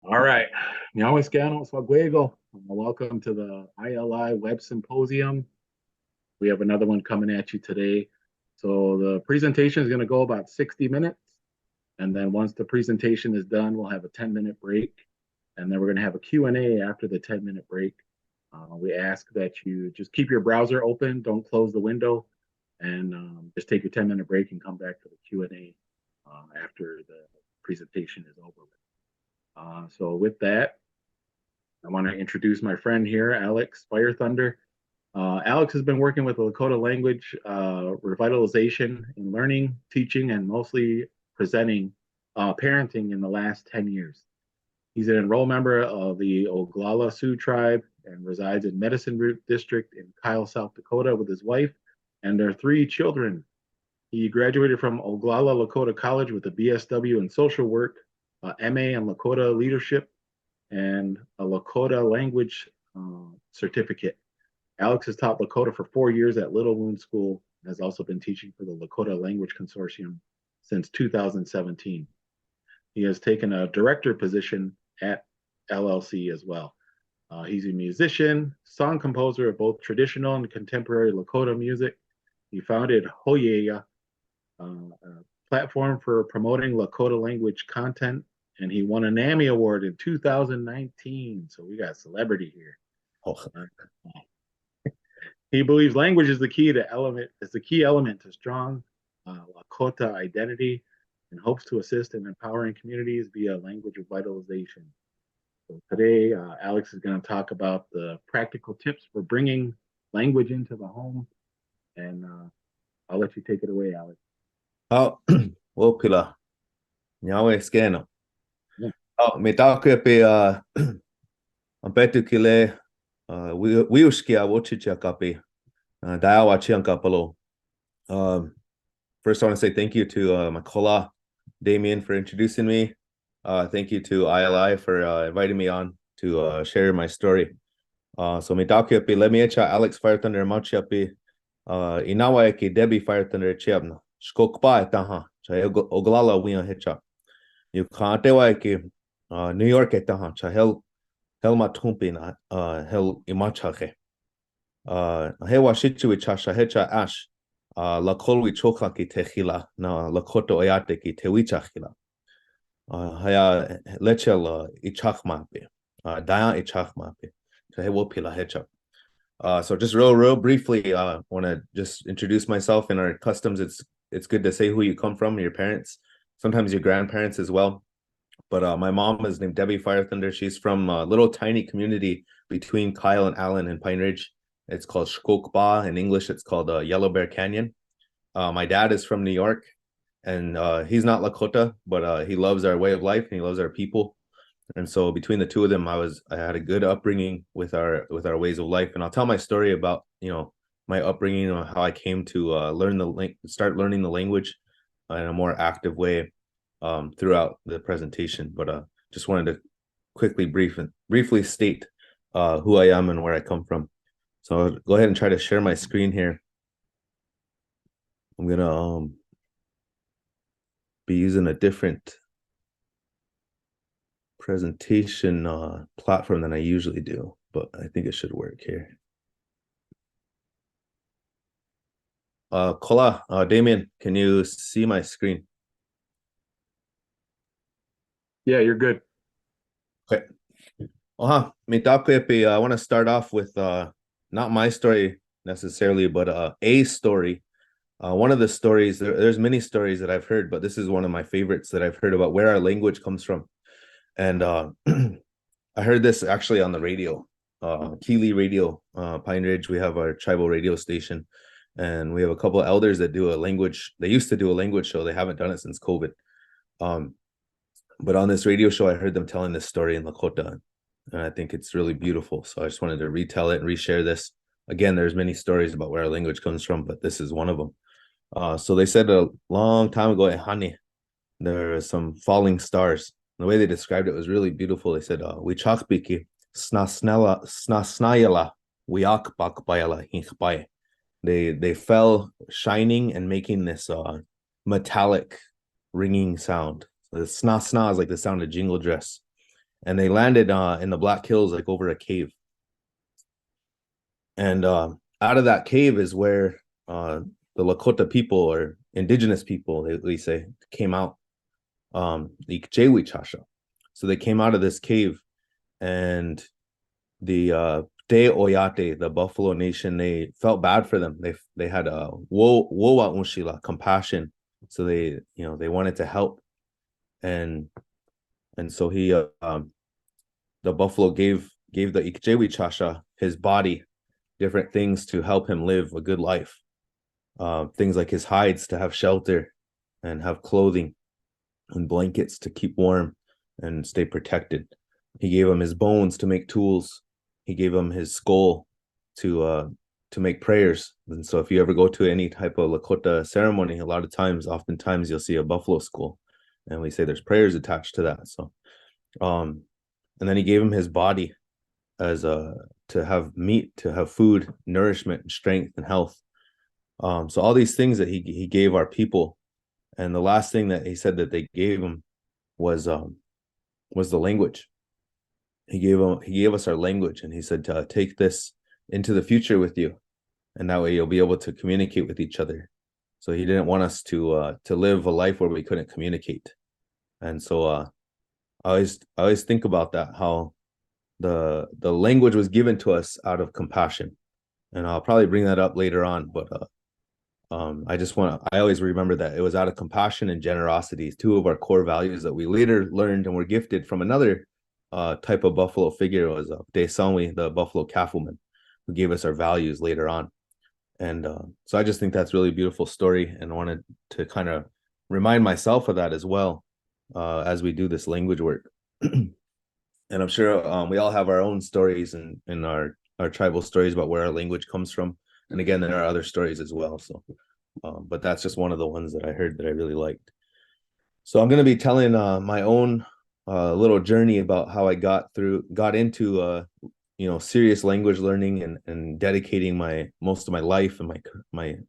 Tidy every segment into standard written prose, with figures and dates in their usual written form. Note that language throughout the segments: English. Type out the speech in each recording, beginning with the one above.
All right. Meowiscanos Fuego. Welcome to the ILI Web Symposium. We have another one coming at you today. So the presentation is going to go about 60 minutes. And then once the presentation is done, we'll have a 10-minute break. And then we're going to have a Q&A after the 10-minute break. We ask that you just keep your browser open. Don't close the window. And just take your 10-minute break and come back for the Q&A after the presentation is over. So with that, I want to introduce my friend here, Alex Fire Thunder. Alex has been working with the Lakota language revitalization in learning, teaching, and mostly presenting parenting in the last 10 years. He's an enrolled member of the Oglala Sioux tribe and resides in Medicine Root District in Kyle, South Dakota with his wife and their 3 children. He graduated from Oglala Lakota College with a BSW in social work, MA in Lakota leadership, and a Lakota language certificate. Alex has taught Lakota for 4 years at Little Wound School and has also been teaching for the Lakota Language Consortium since 2017. He has taken a director position at LLC as well. He's a musician, song composer of both traditional and contemporary Lakota music. He founded Hoyeya, a platform for promoting Lakota language content, and he won an Emmy Award in 2019. So we got a celebrity here. Oh. He believes language is the key element to strong Lakota identity, and hopes to assist in empowering communities via language revitalization. So today, Alex is going to talk about the practical tips for bringing language into the home, and I'll let you take it away, Alex. Oh, Wopila. Nyawe skeno. Me takepe ampetukile wiuskia wochicha kapi. Dayawa chiankapalo. First, I want to say thank you to my kola, Damien, for introducing me. Thank you to ILI for inviting me on to share my story. So me takepe let me echa Alex Fire Thunder machiapi. Inawa eki Debbie Fire Thunder chiabna. Skokpa etaha. Cha oglala wian hecha. You can't eki New York etaha. Cha helma tumpina hel imachache. Hewa shichu chasha hecha ash. La kolwi choka ki techila na Lakota oyate ki tewichachila. Haya lechel ichachmape. Dayan ichachmape. So hewo pila hecha. So just real briefly, I want to just introduce myself. In our customs, it's good to say who you come from, your parents, sometimes your grandparents as well. But my mom is named Debbie Fire Thunder. She's from a little tiny community between Kyle and Allen in Pine Ridge. It's called Shkokba. In English, it's called Yellow Bear Canyon. My dad is from New York, and he's not Lakota, but he loves our way of life and he loves our people. And so between the two of them, I had a good upbringing with our ways of life. And I'll tell my story about my upbringing, how I came to start learning the language in a more active way throughout the presentation. But just wanted to quickly briefly state who I am and where I come from. So I'll go ahead and try to share my screen here. I'm gonna be using a different presentation platform than I usually do, but I think it should work here. Kola, Damien, can you see my screen? Yeah, you're good. Okay. I want to start off with not my story necessarily, but a story. One of the stories, there's many stories that I've heard, but this is one of my favorites that I've heard about where our language comes from. And I heard this actually on the radio, Keeley Radio, Pine Ridge. We have our tribal radio station, and we have a couple of elders that do a language. They used to do a language show. They haven't done it since COVID. But on this radio show, I heard them telling this story in Lakota, and I think it's really beautiful. So I just wanted to retell it and reshare this. Again, there's many stories about where our language comes from, but this is one of them. So they said a long time ago at Hani, there are some falling stars. The way they described it was really beautiful. They said, "We chakbiki snasnayala wiak bakbayala hinchbay." They fell shining and making this metallic ringing sound. So the sna is like the sound of jingle dress. and they landed in the Black Hills, like over a cave. And out of that cave is where the Lakota people, or indigenous people, they say, came out. The Ikjewi Chasha. So they came out of this cave, and the De Oyate, the Buffalo Nation, they felt bad for them. They had a wowa unshila, compassion. So they wanted to help, and so the Buffalo gave the Ikjewi Chasha his body, different things to help him live a good life. Things like his hides to have shelter and have clothing, and blankets to keep warm and stay protected. He gave him his bones to make tools. He gave him his skull to make prayers. And so if you ever go to any type of Lakota ceremony, oftentimes you'll see a buffalo skull, and we say there's prayers attached to that. So and then he gave him his body as to have meat, to have food, nourishment, strength, and health. So all these things that he gave our people. And the last thing that he said that they gave him was the language. He gave us our language, and he said to take this into the future with you, and that way you'll be able to communicate with each other. So he didn't want us to live a life where we couldn't communicate. And so I always think about that, how the language was given to us out of compassion. And I'll probably bring that up later on, but I always remember that it was out of compassion and generosity, two of our core values that we later learned and were gifted from another type of buffalo figure. It was De Sanwi, the buffalo cattleman, who gave us our values later on. And so I just think that's a really beautiful story, and wanted to kind of remind myself of that as well as we do this language work. And I'm sure we all have our own stories and our tribal stories about where our language comes from. And again, there are other stories as well. So, but that's just one of the ones that I heard that I really liked. So I'm going to be telling my own little journey about how I got into serious language learning, and dedicating most of my life and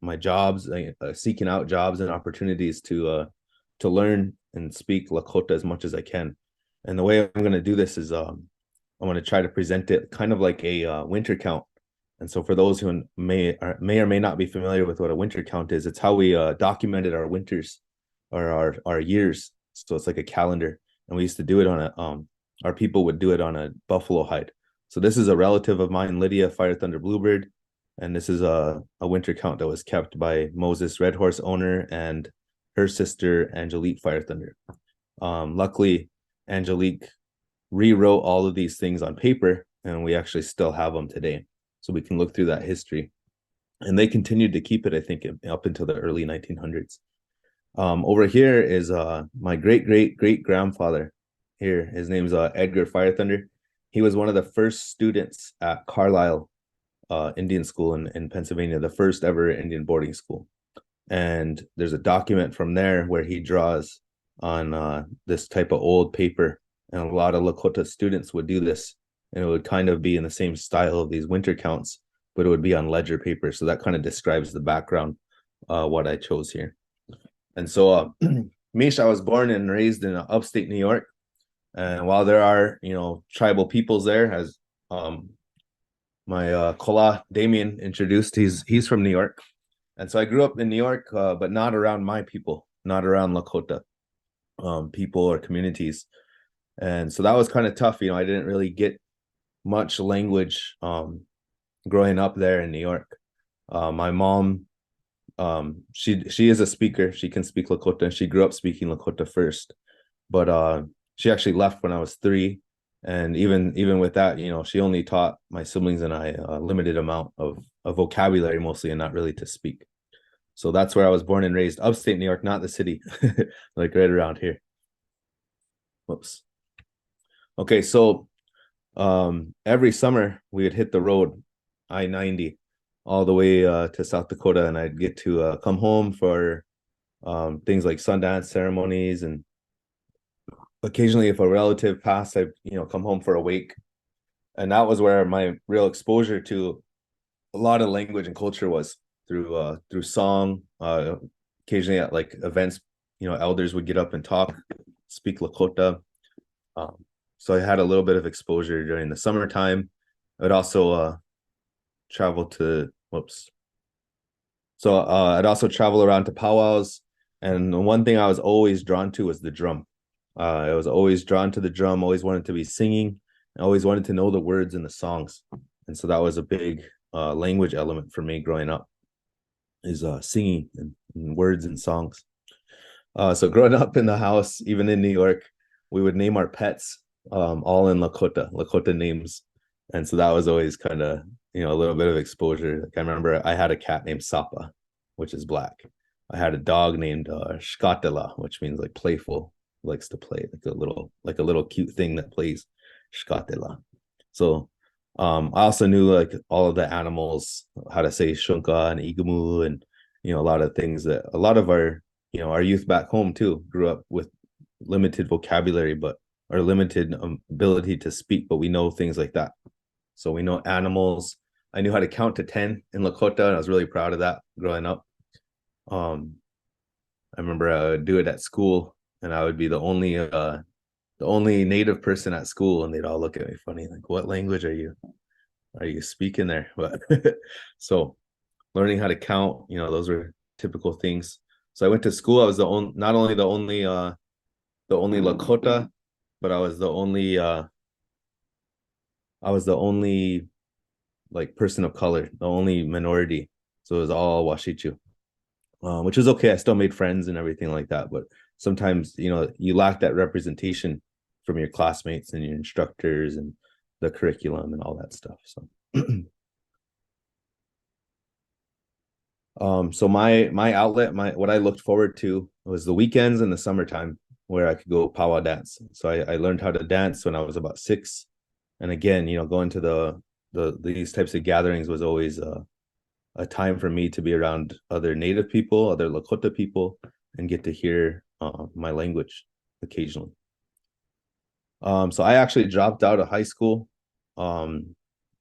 my jobs, seeking out jobs and opportunities to learn and speak Lakota as much as I can. And the way I'm going to do this is I'm going to try to present it kind of like a winter count. And so for those who may or may not be familiar with what a winter count is, it's how we documented our winters or our years. So it's like a calendar, and we used to do it on our people would do it on a buffalo hide. So this is a relative of mine, Lydia Fire Thunder Bluebird, and this is a winter count that was kept by Moses Red Horse owner and her sister Angelique Fire Thunder. Luckily, Angelique rewrote all of these things on paper, and we actually still have them today. So we can look through that history. And they continued to keep it, I think, up until the early 1900s. Over here is my great-great-great-grandfather here. His name's Edgar Fire Thunder. He was one of the first students at Carlisle Indian School in Pennsylvania, the first ever Indian boarding school. And there's a document from there where he draws on this type of old paper. And a lot of Lakota students would do this. And it would kind of be in the same style of these winter counts, but it would be on ledger paper. So that kind of describes the background, what I chose here. And so, Mish, I was born and raised in upstate New York. And while there are, tribal peoples there, as my Kola Damien introduced, he's from New York. And so I grew up in New York, but not around my people, not around Lakota people or communities. And so that was kind of tough. I didn't really get much language growing up there in New York. My mom, she is a speaker. She can speak Lakota, and she grew up speaking Lakota first. But she actually left when I was 3. And even with that, she only taught my siblings and I a limited amount of vocabulary mostly, and not really to speak. So that's where I was born and raised, upstate New York, not the city, like right around here. Whoops. Okay, so every summer we would hit the road, I-90, all the way to South Dakota, and I'd get to come home for things like Sundance ceremonies, and occasionally if a relative passed, I'd come home for a wake. And that was where my real exposure to a lot of language and culture was, through song. Occasionally at like events, elders would get up and talk, speak Lakota. So I had a little bit of exposure during the summertime. I would also travel to I'd also travel around to powwows, and the one thing I was always drawn to was the drum. I was always drawn to the drum, always wanted to be singing, and always wanted to know the words in the songs. And so that was a big language element for me growing up, is singing and words and songs. So growing up in the house, even in New York, we would name our pets all in Lakota names. And so that was always kind of, a little bit of exposure. Like I remember I had a cat named Sapa, which is black. I had a dog named Shkatela, which means like playful, likes to play, like a little cute thing that plays, Shkatela. So I also knew like all of the animals, how to say shunka and igamu, and a lot of things that a lot of our youth back home too grew up with limited vocabulary, but or limited ability to speak, but we know things like that. So we know animals. I knew how to count to 10 in Lakota, and I was really proud of that growing up. I remember I would do it at school, and I would be the only native person at school, and they'd all look at me funny, like, "What language are you speaking there?" But so learning how to count, those were typical things. So I went to school. I was not only the only Lakota, but I was the only like person of color, the only minority. So it was all Washichu, which was okay. I still made friends and everything like that. But sometimes, you lack that representation from your classmates and your instructors and the curriculum and all that stuff. So, so my outlet, what I looked forward to was the weekends and the summertime where I could go Pawa dance. So I learned how to dance when I was about 6. And again, going to these types of gatherings was always a time for me to be around other Native people, other Lakota people, and get to hear my language occasionally. So I actually dropped out of high school. All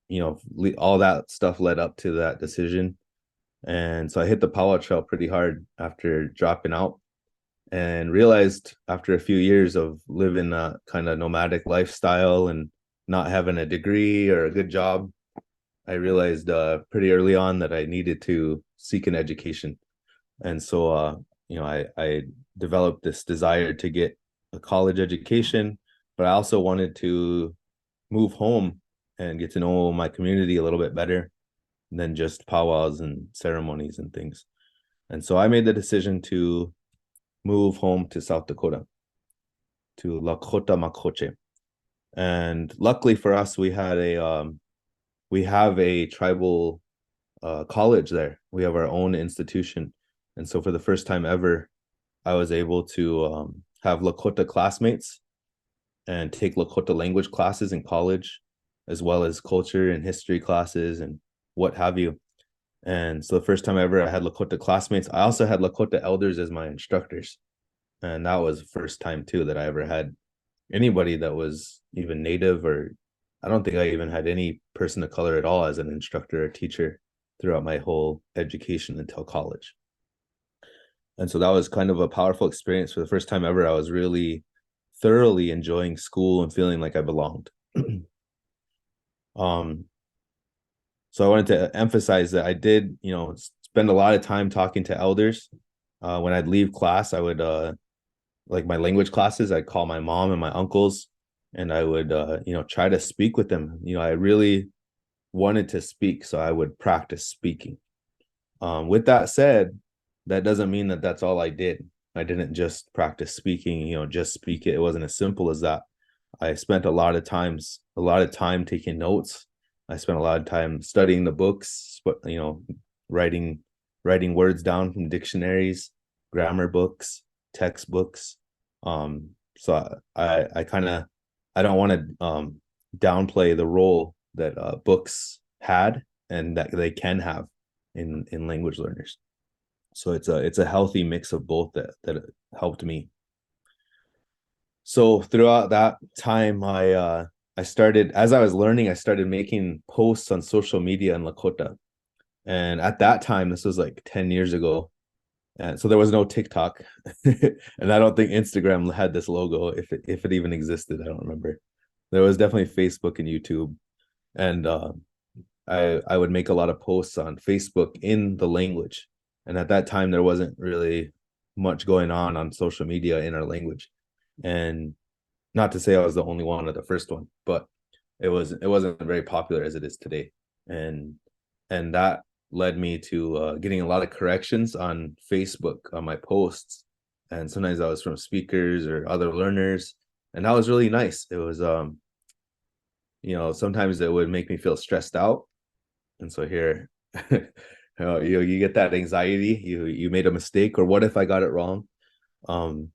that stuff led up to that decision. And so I hit the Pawa trail pretty hard after dropping out, and realized after a few years of living a kind of nomadic lifestyle and not having a degree or a good job, I realized pretty early on that I needed to seek an education. And so, I developed this desire to get a college education, but I also wanted to move home and get to know my community a little bit better than just powwows and ceremonies and things. And so I made the decision to move home to South Dakota, to Lakota Makoche. And luckily for us, we have a tribal college there. We have our own institution. And so for the first time ever, I was able to have Lakota classmates and take Lakota language classes in college, as well as culture and history classes and what have you. And so the first time ever I had Lakota classmates. I also had Lakota elders as my instructors. And that was the first time too that I ever had anybody that was even Native, or I don't think I even had any person of color at all as an instructor or teacher throughout my whole education until college. And so that was kind of a powerful experience. For the first time ever, I was really thoroughly enjoying school and feeling like I belonged. So I wanted to emphasize that I did, spend a lot of time talking to elders. When I'd leave class, I would, like my language classes, I'd call my mom and my uncles, and I would, try to speak with them. I really wanted to speak, so I would practice speaking. With that said, that doesn't mean that that's all I did. I didn't just practice speaking, just speak it. It wasn't as simple as that. I spent a lot of time taking notes. I spent a lot of time studying the books, but writing words down from dictionaries, grammar books, textbooks. So I don't want to downplay the role that books had and that they can have in language learners. So it's a healthy mix of both that helped me. So throughout that time, I started, as I was learning, I started making posts on social media in Lakota. And at that time, this was like 10 years ago. And so there was no TikTok. And I don't think Instagram had this logo, if it even existed. I don't remember. there was definitely Facebook and YouTube, and I would make a lot of posts on Facebook in the language, and at that time there wasn't really much going on social media in our language, and not to say I was the only one or the first one, but it wasn't very popular as it is today, and that led me to getting a lot of corrections on Facebook on my posts, and sometimes that was from speakers or other learners, and that was really nice. It was sometimes it would make me feel stressed out, and so here you get that anxiety, you made a mistake, or what if I got it wrong, um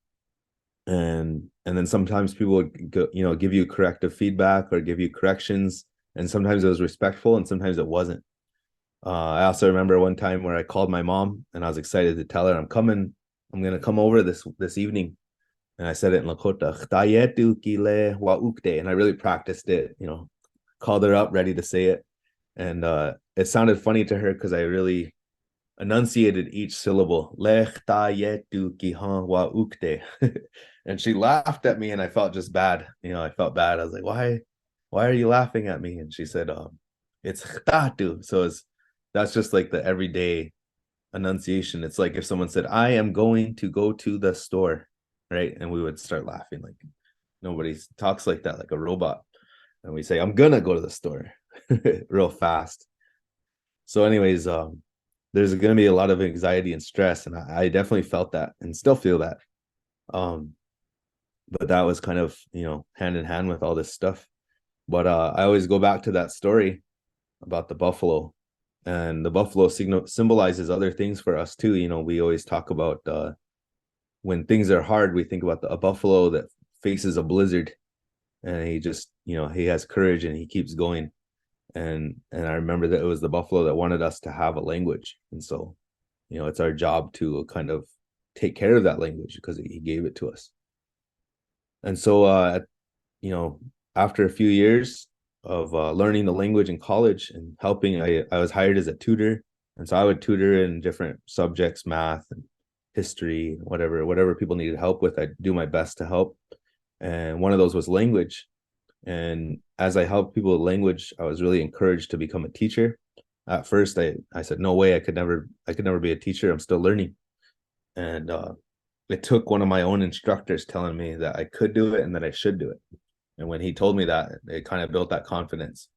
and then sometimes people would give you corrective feedback or give you corrections, and sometimes it was respectful and sometimes it wasn't. I also remember one time where I called my mom and I was excited to tell her I'm gonna come over this evening, and I said it in Lakota, and I really practiced it, called her up ready to say it, and it sounded funny to her because I really enunciated each syllable. And she laughed at me, and I felt just bad. I felt bad. I was like, why are you laughing at me? And she said, it's chtatu. So that's just like the everyday enunciation. It's like if someone said, I am going to go to the store, right? And we would start laughing, like nobody talks like that, like a robot. And we say, I'm gonna go to the store real fast. So anyways, there's going to be a lot of anxiety and stress, and I definitely felt that and still feel that. But that was kind of, hand in hand with all this stuff. But I always go back to that story about the buffalo, and the buffalo symbolizes other things for us too. We always talk about when things are hard, we think about a buffalo that faces a blizzard, and he just, he has courage and he keeps going. And I remember that it was the buffalo that wanted us to have a language, and so it's our job to kind of take care of that language because he gave it to us. And so after a few years of learning the language in college and helping, I was hired as a tutor, and so I would tutor in different subjects, math and history, whatever people needed help with. I'd do my best to help, and one of those was language. And as I helped people with language, I was really encouraged to become a teacher. At first, I said, no way, I could never be a teacher. I'm still learning. And it took one of my own instructors telling me that I could do it and that I should do it. And when he told me that, it kind of built that confidence.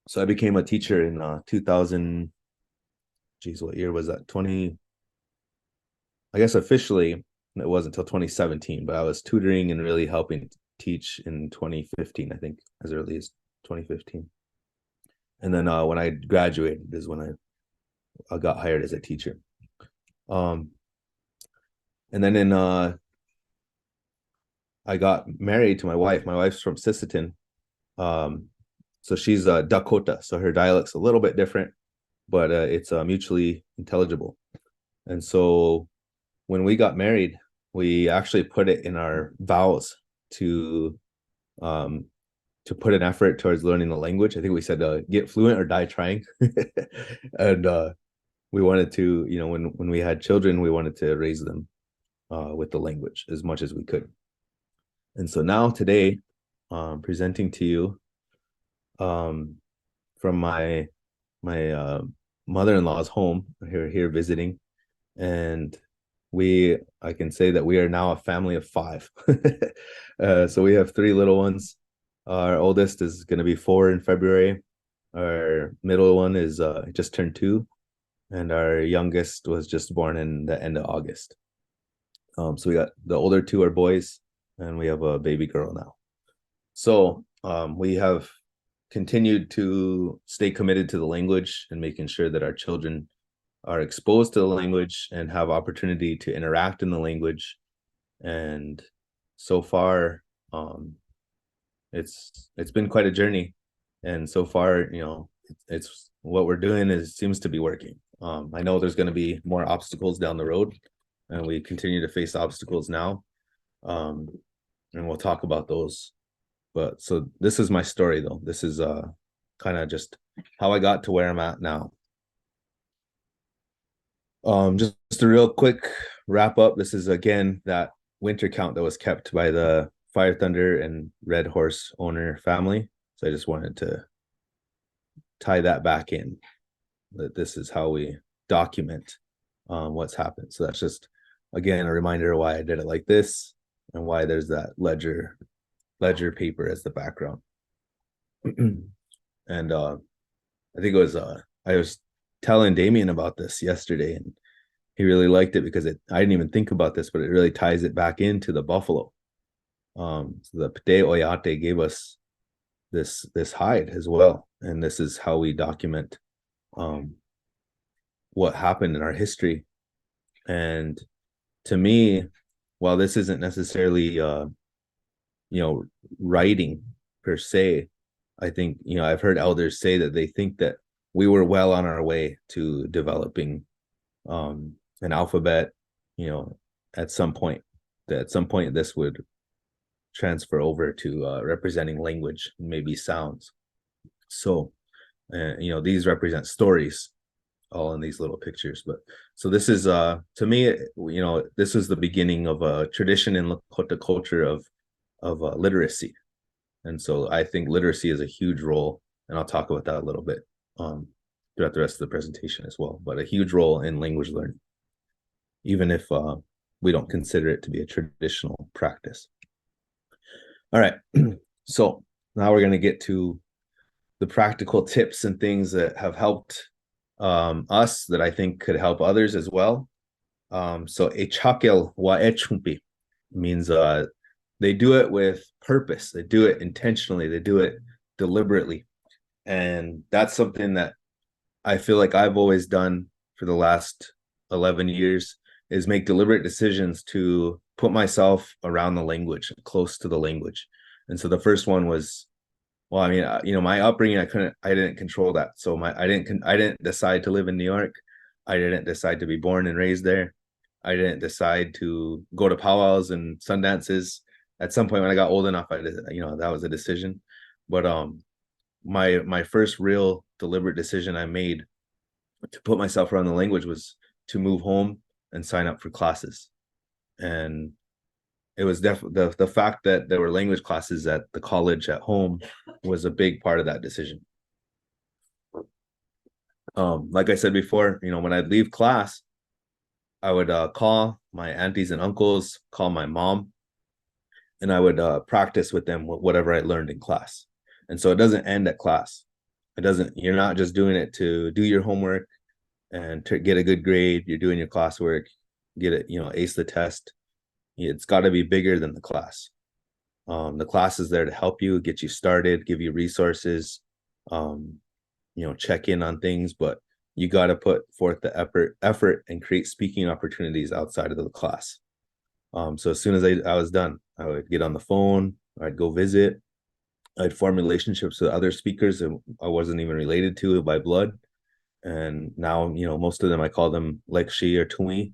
So I became a teacher in 2000. Geez, what year was that? I guess officially it wasn't until 2017, but I was tutoring and really helping teach in 2015, I think, as early as 2015. And then when I graduated is when I got hired as a teacher. And then I got married to my wife. My wife's from Sisseton. So she's Dakota, so her dialect's a little bit different, but it's mutually intelligible. And so when we got married, we actually put it in our vows to put an effort towards learning the language. I think we said get fluent or die trying. And we wanted to, when we had children, we wanted to raise them with the language as much as we could. And so now today, presenting to you from my mother-in-law's home. Here visiting, and I can say that we are now a family of 5. So we have 3 little ones. Our oldest is going to be 4 in February. Our middle one is just turned 2, and our youngest was just born in the end of August. So we got the older 2 are boys, and we have a baby girl now. So we have continued to stay committed to the language and making sure that our children are exposed to the language and have opportunity to interact in the language. And so far, it's been quite a journey. And so far, it's what we're doing seems to be working. I know there's going to be more obstacles down the road, and we continue to face obstacles now. And we'll talk about those. But so this is my story, though. This is kind of just how I got to where I'm at now. Just a real quick wrap up. This is again that winter count that was kept by the Fire Thunder and Red Horse owner family. So I just wanted to tie that back in, that this is how we document what's happened. So that's just, again, a reminder of why I did it like this and why there's that ledger paper as the background. And I think it was I was telling Damien about this yesterday, and he really liked it because I didn't even think about this, but it really ties it back into the buffalo. So the Pte Oyate gave us this hide as well, and this is how we document what happened in our history. And to me, while this isn't necessarily writing per se, I think, I've heard elders say that they think that we were well on our way to developing an alphabet, at some point this would transfer over to representing language, maybe sounds. So these represent stories all in these little pictures. But so this is to me, this is the beginning of a tradition in Lakota culture of literacy. And so I think literacy is a huge role, and I'll talk about that a little bit throughout the rest of the presentation as well, but a huge role in language learning, even if we don't consider it to be a traditional practice. All right, so now we're going to get to the practical tips and things that have helped us, that I think could help others as well. So echakel wa echumpi means they do it with purpose. They do it intentionally. They do it deliberately. And that's something that I feel like I've always done for the last 11 years, is make deliberate decisions to put myself around the language, close to the language. And so the first one was, well, I mean, my upbringing, I didn't control that. So I didn't decide to live in New York. I didn't decide to be born and raised there. I didn't decide to go to powwows and sundances. At some point when I got old enough, that was a decision. But my first real deliberate decision I made to put myself around the language was to move home and sign up for classes. And it was definitely the fact that there were language classes at the college at home was a big part of that decision. Like I said before, when I'd leave class, I would call my aunties and uncles, call my mom, and I would practice with them whatever I learned in class. And so it doesn't end at class. You're not just doing it to do your homework and to get a good grade. You're doing your classwork, get it, ace the test. It's got to be bigger than the class. The class is there to help you, get you started, give you resources, check in on things, but you got to put forth the effort and create speaking opportunities outside of the class. So as soon as I was done, I would get on the phone, I'd go visit, I'd form relationships with other speakers that I wasn't even related to by blood. And now, most of them, I call them Lekshi or Tui,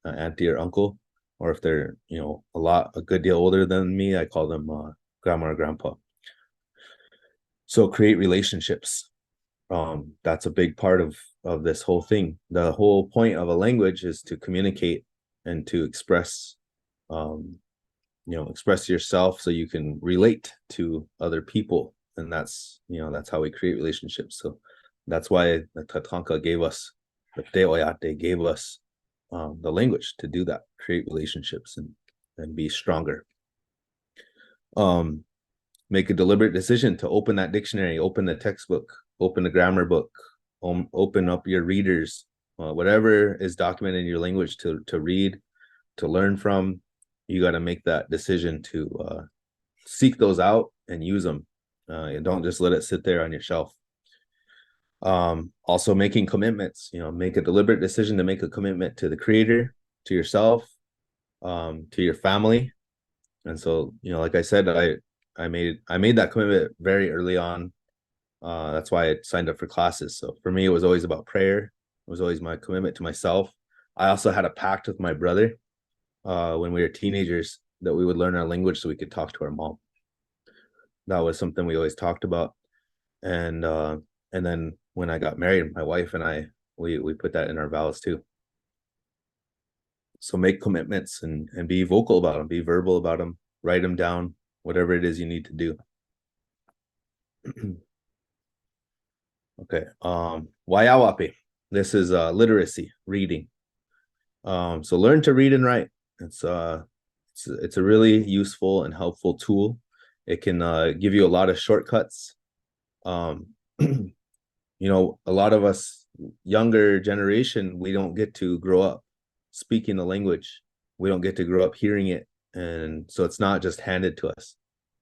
auntie or uncle. Or if they're, a good deal older than me, I call them grandma or grandpa. So create relationships. That's a big part of this whole thing. The whole point of a language is to communicate and to express yourself so you can relate to other people. And that's how we create relationships. So that's why the Tatanka gave us, the Te Oyate gave us the language to do that, create relationships and be stronger. Make a deliberate decision to open that dictionary, open the textbook, open the grammar book, open up your readers, whatever is documented in your language to read, to learn from. You got to make that decision to seek those out and use them. And don't just let it sit there on your shelf. Also making commitments, make a deliberate decision to make a commitment to the creator, to yourself, to your family. And so, like I said, I made that commitment very early on. That's why I signed up for classes. So for me, it was always about prayer. It was always my commitment to myself. I also had a pact with my brother when we were teenagers that we would learn our language so we could talk to our mom. That was something we always talked about. And then when I got married, my wife and I, we put that in our vows too. So make commitments and be vocal about them, be verbal about them, write them down, whatever it is you need to do. Okay. Wayawapi. This is literacy, reading. So learn to read and write. It's a really useful and helpful tool. It can give you a lot of shortcuts. You know, a lot of us younger generation, we don't get to grow up speaking the language. We don't get to grow up hearing it. And so it's not just handed to us.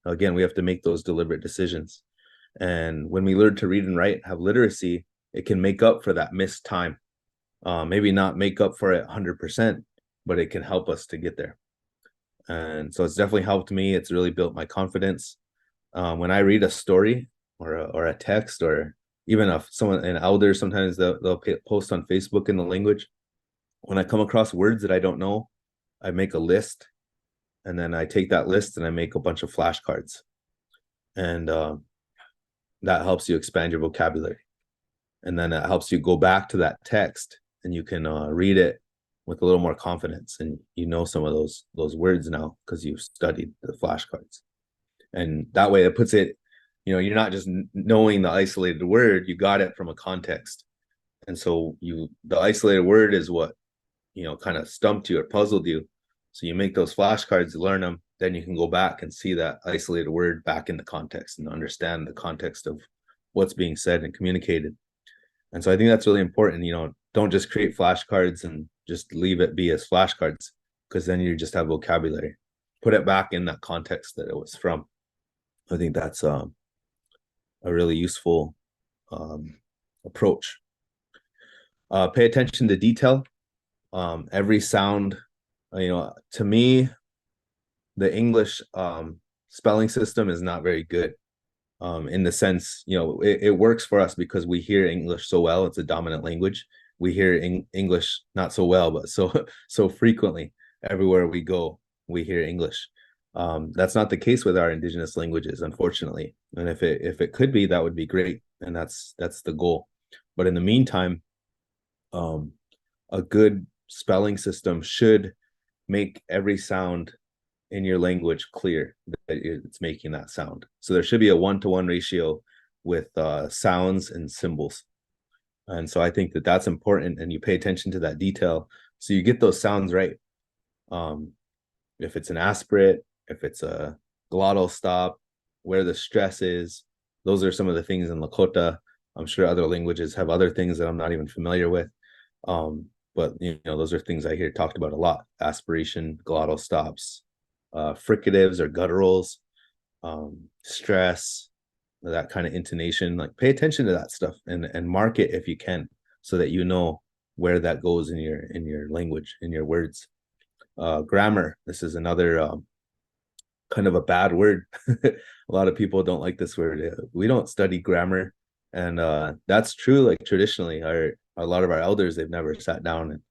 Again, we have to make those deliberate decisions. And when we learn to read and write, have literacy, it can make up for that missed time. Maybe not make up for it 100%, but it can help us to get there. And so it's definitely helped me. It's really built my confidence. When I read a story or a text, or even an elder, sometimes they'll post on Facebook in the language. When I come across words that I don't know, I make a list, and then I take that list and I make a bunch of flashcards. And that helps you expand your vocabulary. And then it helps you go back to that text, and you can read it with a little more confidence, and you know some of those words now because you've studied the flashcards. And that way it puts it, you know, you're not just knowing the isolated word, you got it from a context. And so the isolated word is what, you know, kind of stumped you or puzzled you. So you make those flashcards, learn them, then you can go back and see that isolated word back in the context and understand the context of what's being said and communicated. And so I think that's really important. You know, don't just create flashcards and just leave it be as flashcards, because then you just have vocabulary. Put it back in that context that it was from. I think that's a really useful approach. Pay attention to detail. Every sound, you know, to me, the English spelling system is not very good. In the sense, you know, it works for us because we hear English so well. It's a dominant language. We hear English not so well, but so frequently. Everywhere we go, we hear English. That's not the case with our indigenous languages, unfortunately. And if it could be, that would be great, and that's the goal. But in the meantime, a good spelling system should make every sound in your language clear that it's making that sound. So there should be a 1-to-1 ratio with sounds and symbols. And so I think that that's important, and you pay attention to that detail so you get those sounds right. If it's an aspirate, if it's a glottal stop, where the stress is, those are some of the things in Lakota. I'm sure other languages have other things that I'm not even familiar with. But you know, those are things I hear talked about a lot: aspiration, glottal stops, fricatives or gutturals, stress, that kind of intonation. Like, pay attention to that stuff and mark it if you can, so that you know where that goes in your language, in your words. Grammar, this is another kind of a bad word. A lot of people don't like this word. We don't study grammar, and that's true. Like, traditionally, a lot of our elders, they've never sat down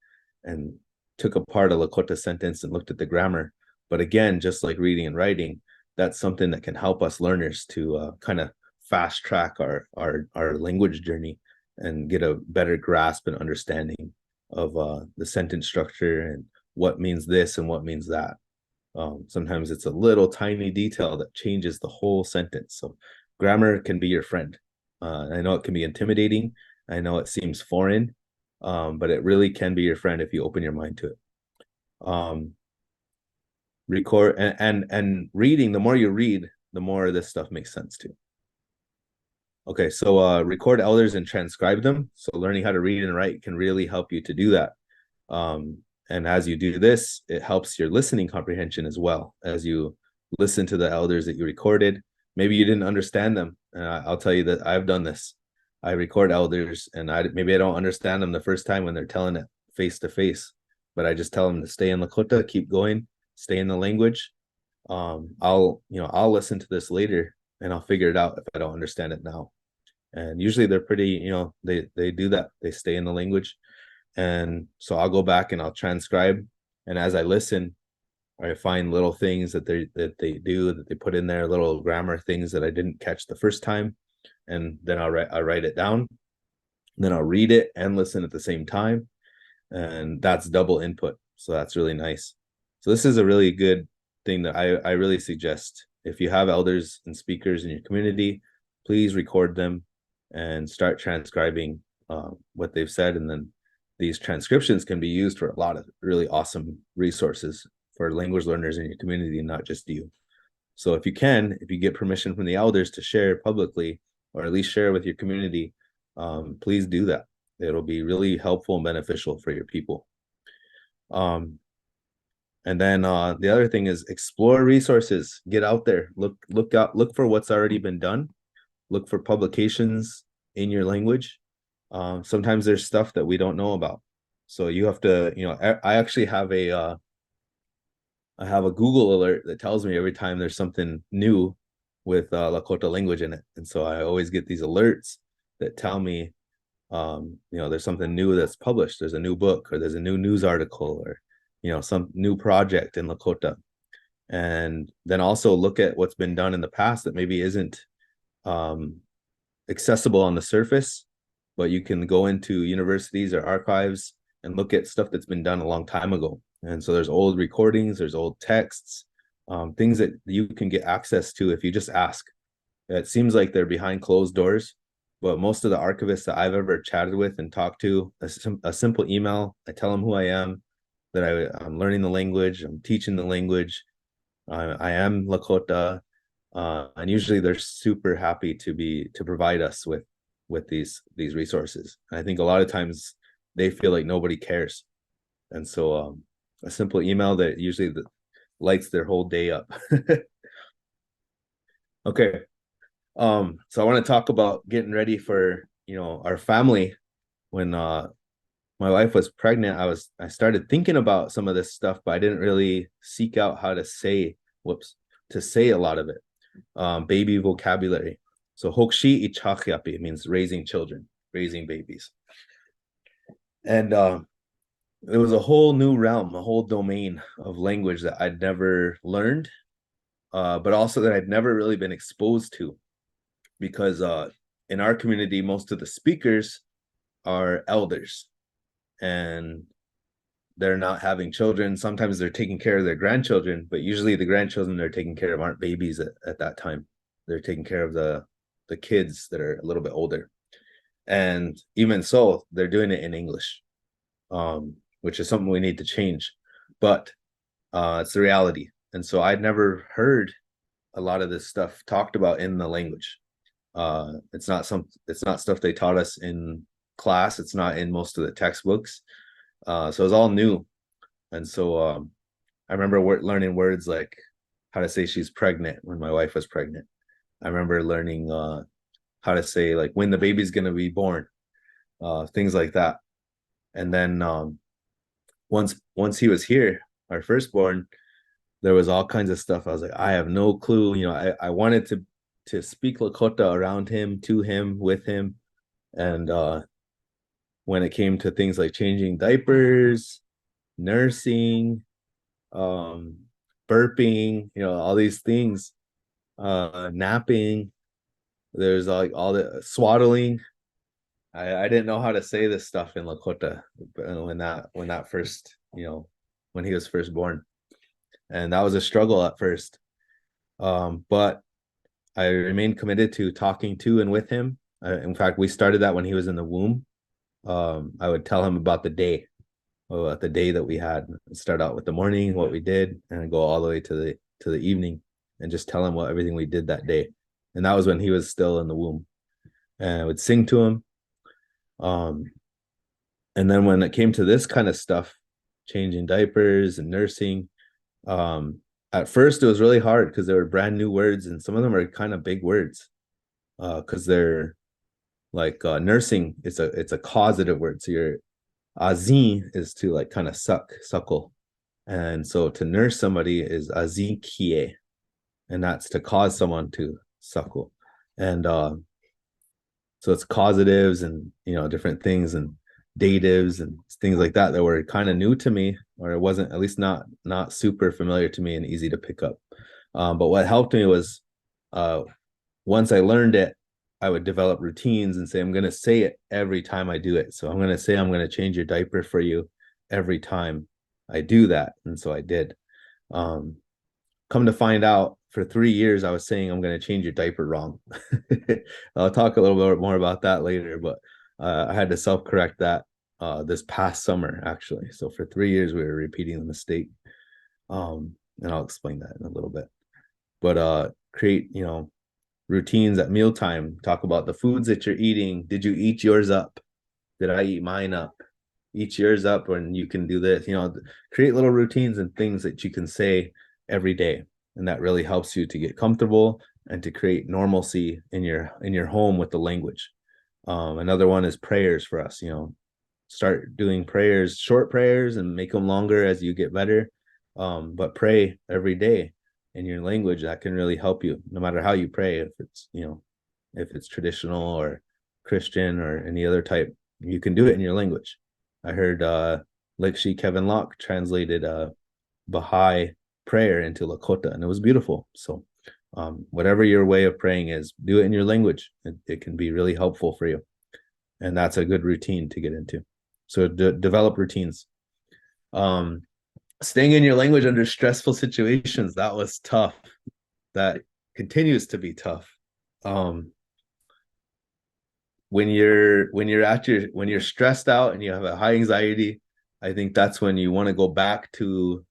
and took apart a Lakota sentence and looked at the grammar. But again, just like reading and writing, that's something that can help us learners to kind of fast track our language journey and get a better grasp and understanding of the sentence structure and what means this and what means that. Sometimes it's a little tiny detail that changes the whole sentence. So grammar can be your friend. I know it can be intimidating. I know it seems foreign, but it really can be your friend if you open your mind to it. Record and reading, the more you read, the more this stuff makes sense too. Okay, so record elders and transcribe them. So learning how to read and write can really help you to do that. And as you do this, it helps your listening comprehension as well. As you listen to the elders that you recorded, maybe you didn't understand them. I'll tell you that I've done this. I record elders, and maybe I don't understand them the first time when they're telling it face to face, but I just tell them to stay in Lakota, keep going, stay in the language. I'll listen to this later and I'll figure it out if I don't understand it now. And usually they're pretty, they do that. They stay in the language. And so I'll go back and I'll transcribe. And as I listen, I find little things that they put in there, little grammar things that I didn't catch the first time. And then I'll write it down. Then I'll read it and listen at the same time. And that's double input. So that's really nice. So this is a really good thing that I really suggest if you have elders and speakers in your community, please record them and start transcribing what they've said. And then these transcriptions can be used for a lot of really awesome resources for language learners in your community, not just you. So if you get permission from the elders to share publicly, or at least share with your community, please do that. It'll be really helpful and beneficial for your people. And then the other thing is explore resources. Get out there, look for what's already been done. Look for publications in your language. Sometimes there's stuff that we don't know about, so you have to, I actually have I have a Google alert that tells me every time there's something new with Lakota language in it. And so I always get these alerts that tell me, there's something new that's published. There's a new book, or there's a new news article, or, some new project in Lakota. And then also look at what's been done in the past that maybe isn't accessible on the surface, but you can go into universities or archives and look at stuff that's been done a long time ago. And so there's old recordings, there's old texts, things that you can get access to if you just ask. It seems like they're behind closed doors, but most of the archivists that I've ever chatted with and talked to, a simple email, I tell them who I am, that I'm learning the language, I'm teaching the language, I am Lakota, and usually they're super happy to provide us with these resources. And I think a lot of times they feel like nobody cares, and so a simple email that usually lights their whole day up. Okay. So I want to talk about getting ready for, our family. When my wife was pregnant, I started thinking about some of this stuff, but I didn't really seek out how to say a lot of it. Baby vocabulary. So hokshi ichakyapi means raising children, raising babies. And it was a whole new realm, a whole domain of language that I'd never learned, but also that I'd never really been exposed to, because in our community, most of the speakers are elders, and they're not having children. Sometimes they're taking care of their grandchildren, but usually the grandchildren they're taking care of aren't babies at that time. They're taking care of the kids that are a little bit older. And even so, they're doing it in English, which is something we need to change, but it's the reality. And so I'd never heard a lot of this stuff talked about in the language. It's not stuff they taught us in class. It's not in most of the textbooks. So it was all new. And so I remember learning words like how to say she's pregnant when my wife was pregnant. I remember learning how to say like when the baby's going to be born, things like that. And then once he was here, our firstborn, there was all kinds of stuff. I was like, I have no clue. I wanted to speak Lakota around him, to him, with him. And when it came to things like changing diapers, nursing, burping, all these things, napping, there's like all the swaddling. I didn't know how to say this stuff in Lakota when that first, when he was first born. And that was a struggle at first. But I remained committed to talking to and with him. In fact, we started that when he was in the womb. I would tell him about the day that we had. Start out with the morning, what we did, and go all the way to the evening, and just tell him everything we did that day. And that was when he was still in the womb. And I would sing to him. And then when it came to this kind of stuff, changing diapers and nursing, at first it was really hard because they were brand new words, and some of them are kind of big words, because they're like nursing. It's a causative word. So your azin is to like kind of suckle, and so to nurse somebody is azikie, and that's to cause someone to suckle. And so it's causatives and different things, and datives and things like that were kind of new to me, or it wasn't, at least not super familiar to me and easy to pick up. But what helped me was once I learned it, I would develop routines and say, I'm going to say it every time I do it. So I'm going to say, I'm going to change your diaper for you every time I do that. And so I did. Come to find out, for 3 years I was saying I'm going to change your diaper wrong. I'll talk a little bit more about that later, but I had to self-correct that this past summer, actually. So for 3 years we were repeating the mistake. And I'll explain that in a little bit. But create, routines at mealtime. Talk about the foods that you're eating. Did you eat yours up? Did I eat mine up? Eat yours up when you can do this. Create little routines and things that you can say every day, and that really helps you to get comfortable and to create normalcy in your home with the language. Another one is prayers for us. Start doing prayers, short prayers, and make them longer as you get better. But pray every day in your language. That can really help you, no matter how you pray. If it's traditional or Christian or any other type, you can do it in your language. I heard Lakshi Kevin Locke translated Baha'i prayer into Lakota, and it was beautiful. So whatever your way of praying is, do it in your language. It can be really helpful for you, and that's a good routine to get into. So develop routines. Staying in your language under stressful situations, that was tough. That continues to be tough. When you're stressed out and you have a high anxiety, I think that's when you want to go back to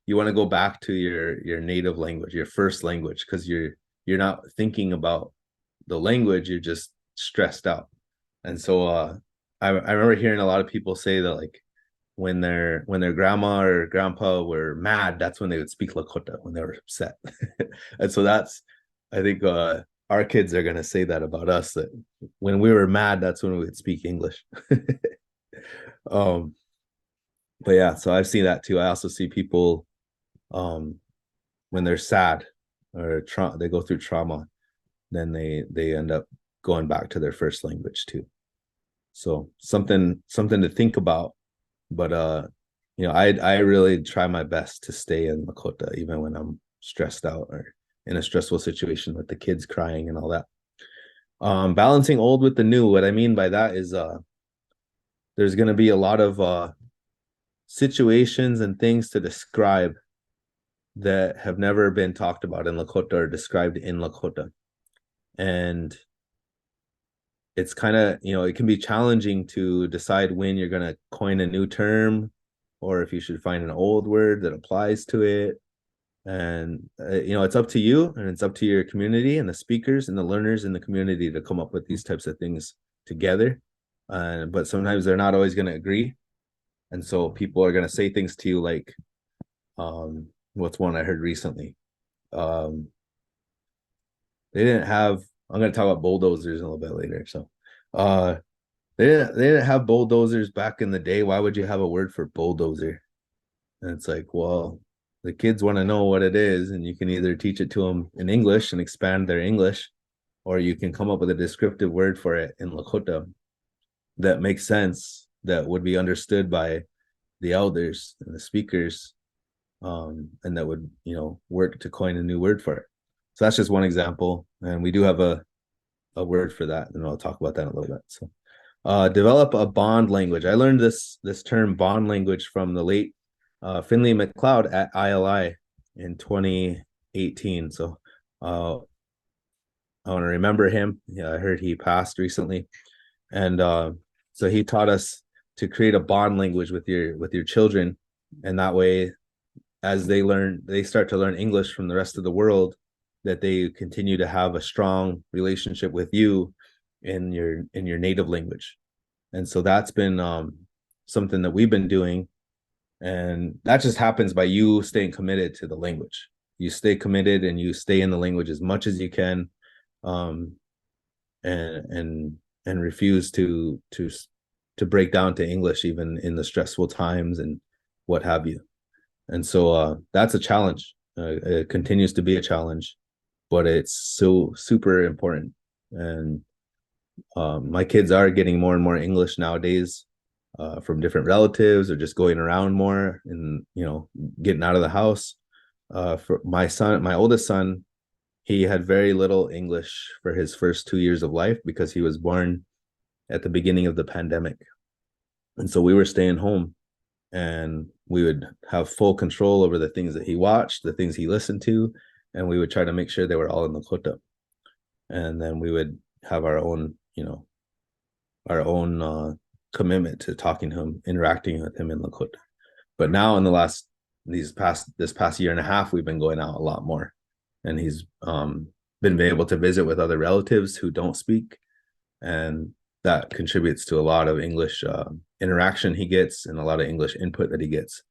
your native language, your first language, because you're not thinking about the language, you're just stressed out. And so I remember hearing a lot of people say that, like, when their grandma or grandpa were mad, that's when they would speak Lakota, when they were upset. And so I think our kids are going to say that about us, that when we were mad, that's when we would speak English. But yeah, so I've seen that too. I also see people when they're sad or they go through trauma, then they end up going back to their first language too. So something to think about. But I really try my best to stay in Lakota even when I'm stressed out or in a stressful situation with the kids crying and all that. Balancing old with the new. What I mean by that is there's going to be a lot of situations and things to describe that have never been talked about in Lakota or described in Lakota. And it's kind of, it can be challenging to decide when you're going to coin a new term or if you should find an old word that applies to it. And, it's up to you, and it's up to your community and the speakers and the learners in the community to come up with these types of things together. But sometimes they're not always going to agree. And so people are going to say things to you like, what's one I heard recently? They didn't have, I'm going to talk about bulldozers a little bit later. So they didn't have bulldozers back in the day. Why would you have a word for bulldozer? And it's like, well, the kids want to know what it is, and you can either teach it to them in English and expand their English, or you can come up with a descriptive word for it in Lakota that makes sense, that would be understood by the elders and the speakers, and that would, work to coin a new word for it. So that's just one example, and we do have a word for that, and I'll talk about that in a little bit. So develop a bond language. I learned this term bond language from the late Finley McLeod at ILI in 2018. So I want to remember him. Yeah, I heard he passed recently, and so he taught us to create a bond language with your children, and that way, as they start to learn English from the rest of the world, that they continue to have a strong relationship with you in your native language. And so that's been something that we've been doing, and that just happens by you staying committed to the language. You stay committed and you stay in the language as much as you can, and refuse to break down to English even in the stressful times and what have you. And so that's a challenge. It continues to be a challenge, but it's so super important. And my kids are getting more and more English nowadays, from different relatives, or just going around more and, getting out of the house. For my oldest son, he had very little English for his first 2 years of life because he was born at the beginning of the pandemic. And so we were staying home, and we would have full control over the things that he watched, the things he listened to. and we would try to make sure they were all in Lakota. And then we would have our own, commitment to talking to him, interacting with him in Lakota. But now in this past year and a half, we've been going out a lot more, and he's been able to visit with other relatives who don't speak, and that contributes to a lot of English interaction he gets and a lot of English input that he gets.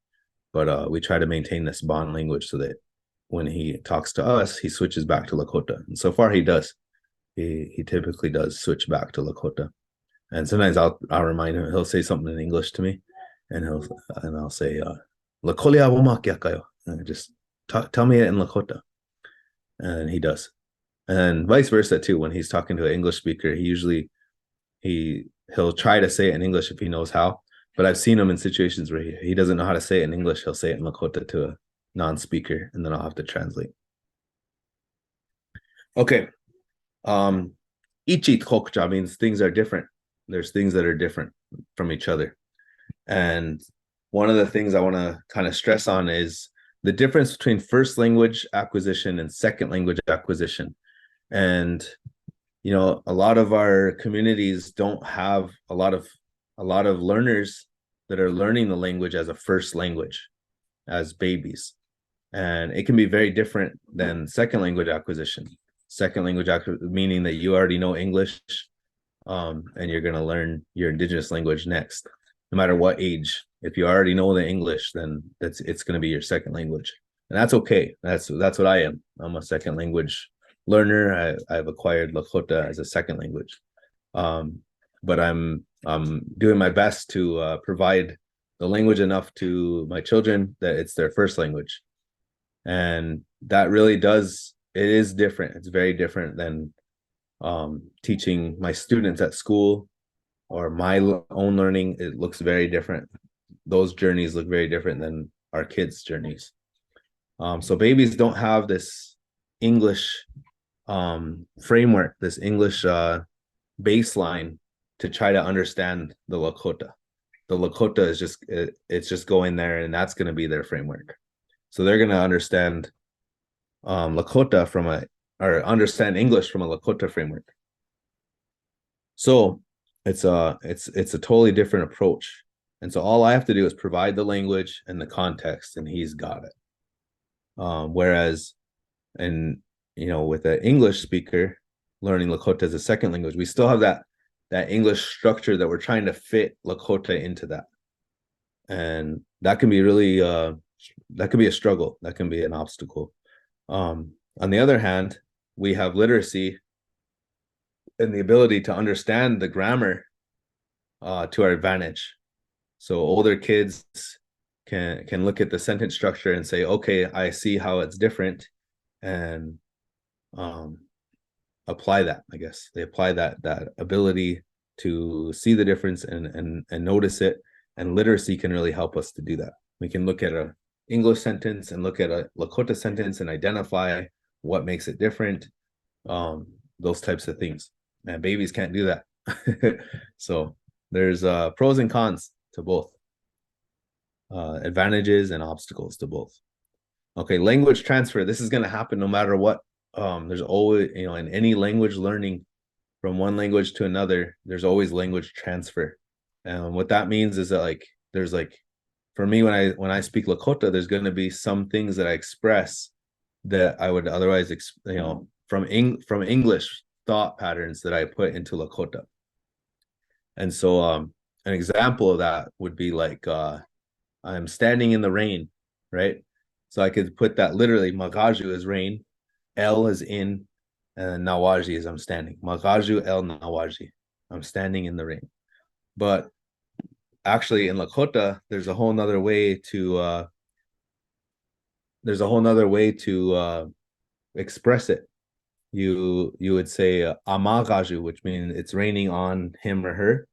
But we try to maintain this bond language so that when he talks to us, he switches back to Lakota. And so far he does. He typically does switch back to Lakota. And sometimes I'll remind him, he'll say something in English to me, and I'll say, Lakolia womakia kayo. And just tell me it in Lakota. And he does. And vice versa too. When he's talking to an English speaker, he'll try to say it in English if he knows how. But I've seen him in situations where he doesn't know how to say it in English. He'll say it in Lakota to a non-speaker, and then I'll have to translate. Okay. Ichi kokja means things are different. There's things that are different from each other. And one of the things I want to kind of stress on is the difference between first language acquisition and second language acquisition. And a lot of our communities don't have a lot of learners that are learning the language as a first language as babies. And it can be very different than second language acquisition. Second language meaning that you already know English, and you're going to learn your indigenous language next, no matter what age. If you already know the English, then it's going to be your second language, and that's okay. That's what I am. I'm a second language learner. I've acquired Lakota as a second language, but I'm doing my best to provide the language enough to my children that it's their first language, and that really does. It is different. It's very different than teaching my students at school or my own learning. It looks very different. Those journeys look very different than our kids' journeys. So babies don't have this English framework, this English baseline to try to understand the Lakota. The Lakota is just going there, and that's going to be their framework. So they're going to understand Lakota understand English from a Lakota framework. So it's a totally different approach. And so all I have to do is provide the language and the context, and he's got it. Whereas, with an English speaker learning Lakota as a second language, we still have that English structure that we're trying to fit Lakota into that. And that can be really, that can be a struggle. That can be an obstacle. On the other hand, we have literacy and the ability to understand the grammar to our advantage. So older kids can look at the sentence structure and say, okay, I see how it's different, and apply that. I guess they apply that ability to see the difference and notice it. And literacy can really help us to do that. We can look at a English sentence and look at a Lakota sentence and identify what makes it different. Those types of things. And babies can't do that. So there's pros and cons to both. Advantages and obstacles to both. Okay, language transfer. This is going to happen no matter what. There's always, in any language learning from one language to another, there's always language transfer. And what that means is that there's for me, when I speak Lakota, there's going to be some things that I express that I would otherwise, from English thought patterns that I put into Lakota. And so an example of that would be I'm standing in the rain, right? So I could put that literally, Magaju is rain, El is in, and Nawaji is I'm standing. Magaju El Nawaji. I'm standing in the rain. But actually in Lakota, there's a whole nother way to express it. You would say Amagaju, which means it's raining on him or her,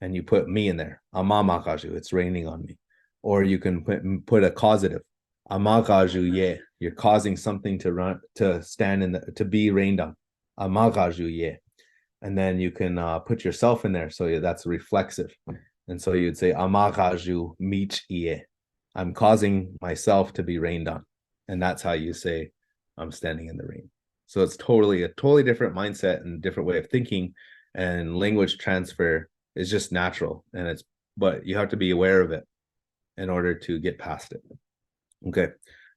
and you put me in there. Amamagaju, it's raining on me. Or you can put a causative. Amagaju ye. You're causing something to stand to be rained on. Amagaju ye. And then you can put yourself in there. So that's reflexive. And so you'd say Amagaju mich ye. I'm causing myself to be rained on. And that's how you say I'm standing in the rain. So it's a totally different mindset and different way of thinking, and language transfer is just natural, but you have to be aware of it in order to get past it. Okay.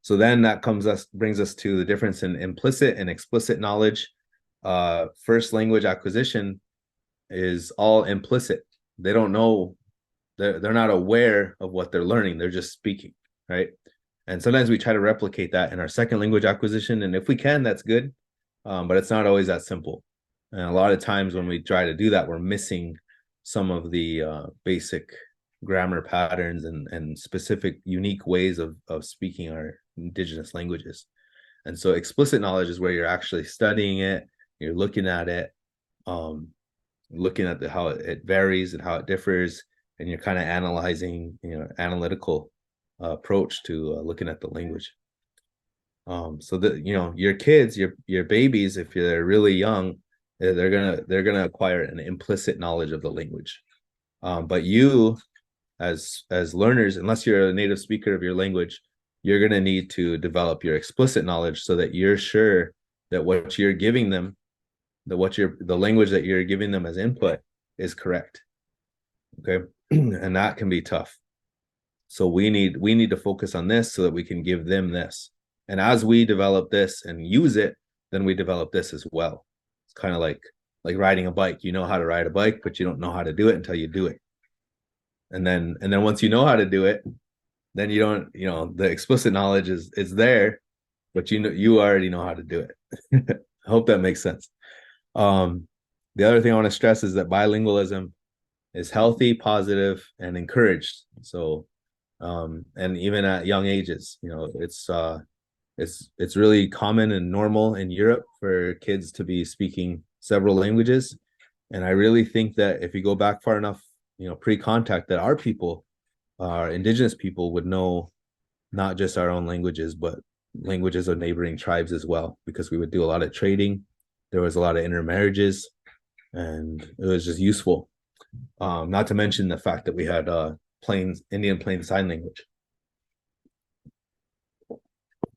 So then that brings us to the difference in implicit and explicit knowledge. First language acquisition is all implicit. They don't know, they're not aware of what they're learning. They're just speaking, right? And sometimes we try to replicate that in our second language acquisition. And if we can, that's good. But it's not always that simple. And a lot of times when we try to do that, we're missing some of the basic grammar patterns and specific unique ways of speaking our indigenous languages. And so explicit knowledge is where you're actually studying it, you're looking at it, looking at how it varies and how it differs, and you're kind of analyzing, analytical approach to looking at the language. So that, your kids, your babies, if they're really young, they're gonna acquire an implicit knowledge of the language. But you, as learners, unless you're a native speaker of your language, you're gonna need to develop your explicit knowledge so that you're sure that what you're giving them, the language that you're giving them as input is correct. Okay, and that can be tough. So we need to focus on this so that we can give them this. And as we develop this and use it, then we develop this as well. It's kind of like riding a bike. You know how to ride a bike, but you don't know how to do it until you do it. And then once you know how to do it, then you don't, the explicit knowledge is there, but you already know how to do it. I hope that makes sense. The other thing I want to stress is that bilingualism is healthy, positive, and encouraged. So, and even at young ages, it's really common and normal in Europe for kids to be speaking several languages. And I really think that if you go back far enough, pre-contact, that our indigenous people would know not just our own languages, but languages of neighboring tribes as well, because we would do a lot of trading. There was a lot of intermarriages, and it was just useful. Not to mention the fact that we had Indian Plain Sign Language.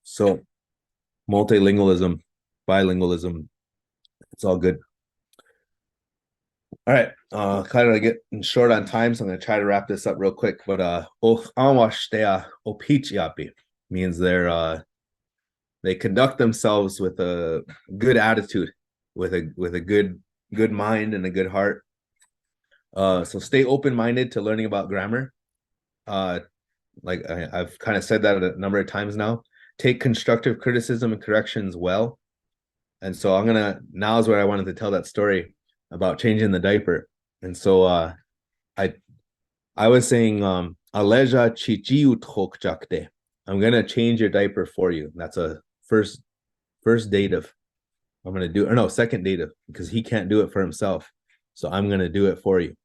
So multilingualism, bilingualism, it's all good. All right, kind of getting short on time, so I'm going to try to wrap this up real quick. But opichiapi means they conduct themselves with a good attitude, with a good mind and a good heart. So stay open-minded to learning about grammar. Like I've kind of said that a number of times now. Take constructive criticism and corrections well. And so now is where I wanted to tell that story about changing the diaper. And so I was saying, Aleja chichiu tokjakte. I'm gonna change your diaper for you. That's a first dative. I'm gonna do, or no, second dative, because he can't do it for himself. So I'm gonna do it for you.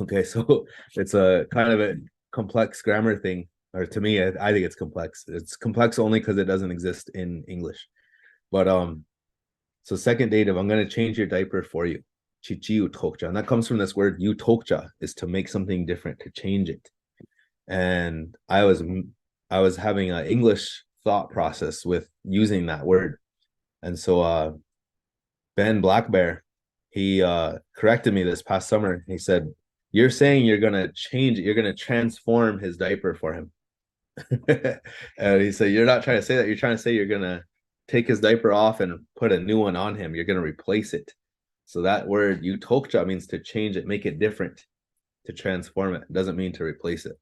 Okay, so it's a kind of a complex grammar thing, or to me, I think it's complex. It's complex only because it doesn't exist in English. But so second dative, I'm gonna change your diaper for you. Chichi utokja. And that comes from this word utokja, is to make something different, to change it. And I was having an English thought process with using that word. And so Ben Black Bear, he corrected me this past summer. He said, "You're saying you're gonna change it, you're gonna transform his diaper for him." And he said, "You're not trying to say that, you're trying to say you're gonna take his diaper off and put a new one on him. You're gonna replace it." So that word utokja means to change it, make it different, to transform it. It doesn't mean to replace it.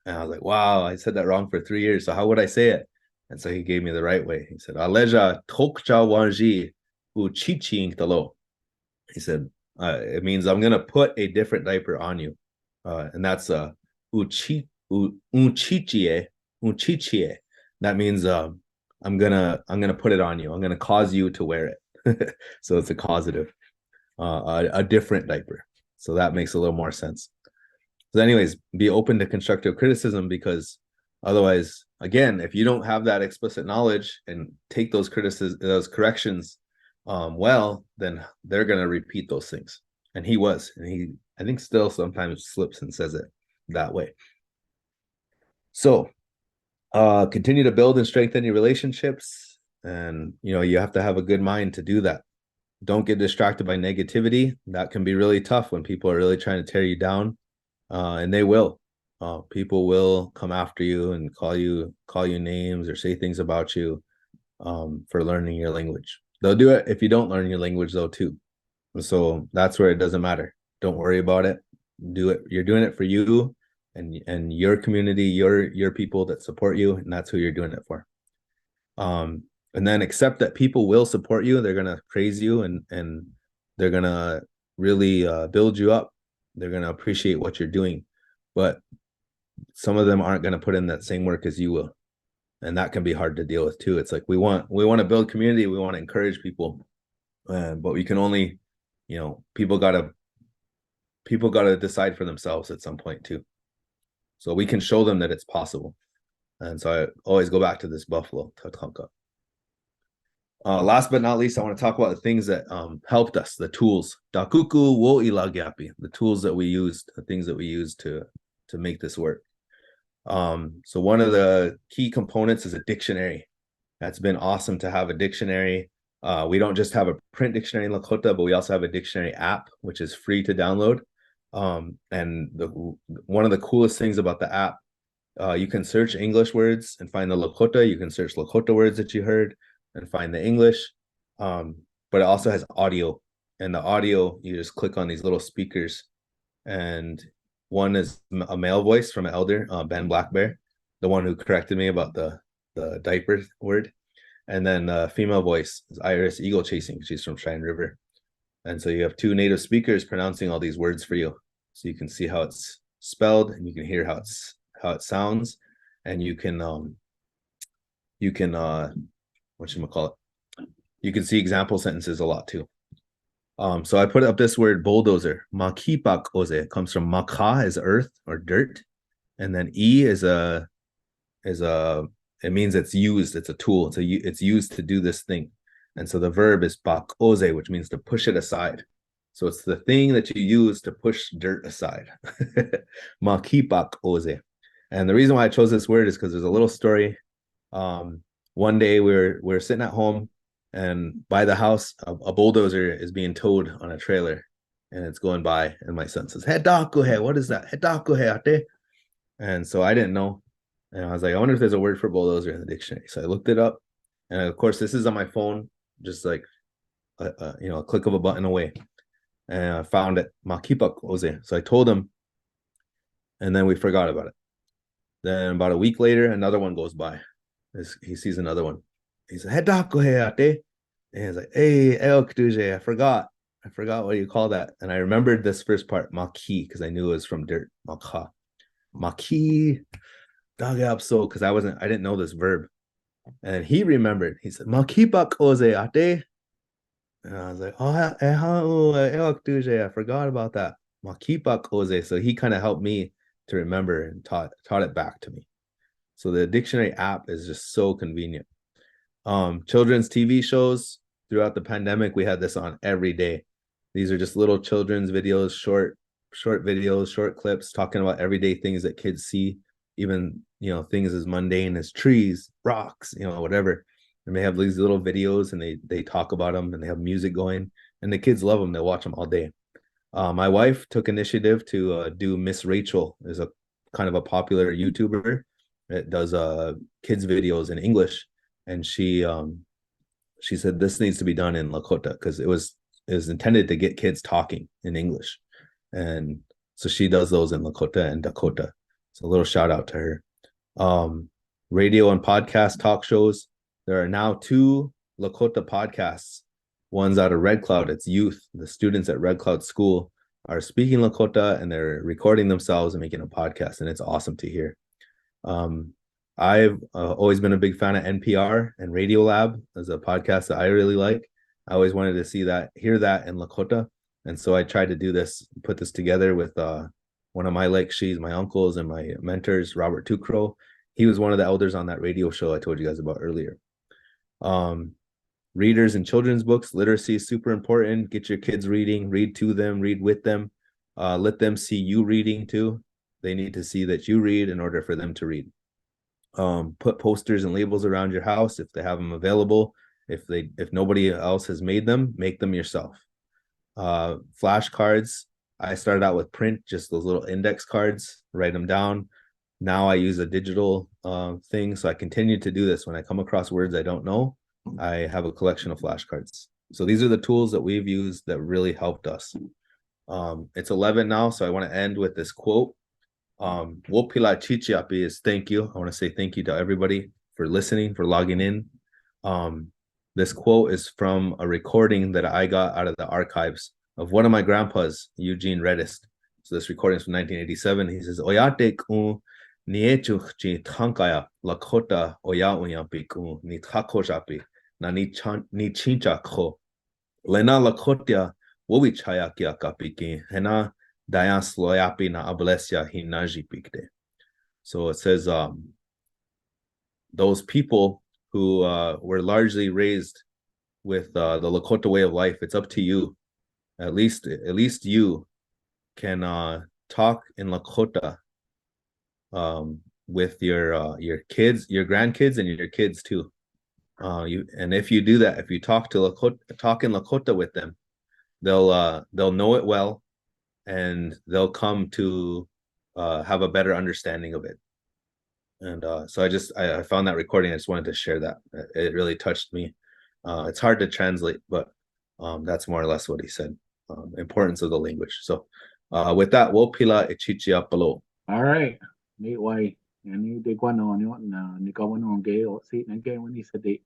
And I was like, wow, I said that wrong for 3 years. So how would I say it? And so he gave me the right way. He said, Aleja tokja wanji uchichi talo. He said, it means I'm gonna put a different diaper on you. And that's uchichie. That means I'm gonna put it on you. I'm gonna cause you to wear it. So it's a causative, a different diaper. So that makes a little more sense. So anyways, be open to constructive criticism, because otherwise, again, if you don't have that explicit knowledge and take those corrections well, then they're going to repeat those things. And he I think still sometimes slips and says it that way. So continue to build and strengthen your relationships. And you have to have a good mind to do that. Don't get distracted by negativity. That can be really tough when people are really trying to tear you down. And they will. People will come after you and call you names or say things about you for learning your language. They'll do it if you don't learn your language though too. So that's where it doesn't matter. Don't worry about it. Do it. You're doing it for you and your community, your people that support you, and that's who you're doing it for. And then accept that people will support you. They're gonna praise you and they're gonna really build you up. They're gonna appreciate what you're doing, but some of them aren't gonna put in that same work as you will, and that can be hard to deal with too. It's like we want to build community, we want to encourage people, but we can only, people gotta decide for themselves at some point too. So we can show them that it's possible. And so I always go back to this buffalo, Tatanka. Last but not least, I want to talk about the things that helped us, the tools. Dakuku wo ilagyapi, the tools that we used, the things that we used to make this work. So one of the key components is a dictionary. That's been awesome to have a dictionary. We don't just have a print dictionary in Lakota, but we also have a dictionary app, which is free to download. And one of the coolest things about the app, you can search English words and find the Lakota. You can search Lakota words that you heard and find the English. But it also has audio. And the audio, you just click on these little speakers. And one is a male voice from an elder, Ben Black Bear, the one who corrected me about the diaper word. And then the female voice is Iris Eagle Chasing. She's from Cheyenne River. And so you have two native speakers pronouncing all these words for you. So you can see how it's spelled and you can hear how it sounds. And you can whatchamacallit? You can see example sentences a lot too. So I put up this word bulldozer. Makipak oze. It comes from maka is earth or dirt. And then it means it's used, it's a tool. It's used to do this thing. And so the verb is bak oze, which means to push it aside. So it's the thing that you use to push dirt aside. Makipak oze. And the reason why I chose this word is because there's a little story. One day we're sitting at home, and by the house, a bulldozer is being towed on a trailer, and it's going by. And my son says, "Hedakuhe, what is that? Hedakuhe ate." And so I didn't know, and I was like, I wonder if there's a word for bulldozer in the dictionary. So I looked it up, and of course, this is on my phone, just like a click of a button away, and I found it. Makipak oze. So I told him, and then we forgot about it. Then about a week later, another one goes by. He sees another one. He said, "Hedakuhe ate." And he's like, "Hey, Eokduje, I forgot what you call that." And I remembered this first part, maki, because I knew it was from dirt. Maka. Maki dagapso, because I didn't know this verb. And he remembered. He said, "Makipak oze ate." And I was like, "Oh, Eokduje, I forgot about that. Makipak oze." So he kind of helped me to remember and taught it back to me. So the dictionary app is just so convenient. Children's TV shows throughout the pandemic, we had this on every day. These are just little children's videos, short videos, short clips talking about everyday things that kids see, even things as mundane as trees, rocks, whatever. And they have these little videos and they talk about them and they have music going and the kids love them. They watch them all day. My wife took initiative to do Miss Rachel, is a kind of a popular YouTuber that does kids videos in English, and she said this needs to be done in Lakota because it was intended to get kids talking in English, and so she does those in Lakota and Dakota. So a little shout out to her. Radio and podcast talk shows. There are now 2 Lakota podcasts. One's out of Red Cloud. It's youth. The students at Red Cloud School are speaking Lakota and they're recording themselves and making a podcast, and it's awesome to hear. I've always been a big fan of NPR and Radio Lab as a podcast that I really like. I always wanted to hear that in Lakota. And so I tried to do this, put this together with one of my my uncles and my mentors, Robert Tukro. He was one of the elders on that radio show I told you guys about earlier. Readers and children's books, literacy is super important. Get your kids reading, read to them, read with them. Let them see you reading too. They need to see that you read in order for them to read. Put posters and labels around your house if they have them available. If nobody else has made them, make them yourself. Flashcards, I started out with print, just those little index cards, write them down. Now I use a digital thing, so I continue to do this. When I come across words I don't know, I have a collection of flashcards. So these are the tools that we've used that really helped us. It's 11 now, so I want to end with this quote. Wopila Chichiapi is thank you. I want to say thank you to everybody for listening, for logging in. This quote is from a recording that I got out of the archives of one of my grandpas, Eugene Redist. So this recording is from 1987. He says, Oyate ku niechuchi tankaya Lakota oya uyampi ku ni takojapi na ni chincha ko. Lena Lakotia wowichaya kia kapiki hena dayan sloyapi na ablesia hinaji pikte. So it says, those people who were largely raised with the Lakota way of life, it's up to you. At least you can talk in Lakota with your kids, your grandkids, and your kids too. And if you do that, if you talk in Lakota with them, they'll know it well, and they'll come to have a better understanding of it. And so I found that recording. I just wanted to share that. It really touched me. It's hard to translate, but that's more or less what he said. Importance of the language. So with that, wopila ichichiapalo. All right. Nate White. And they go on and go on gay seat and gay when he said they.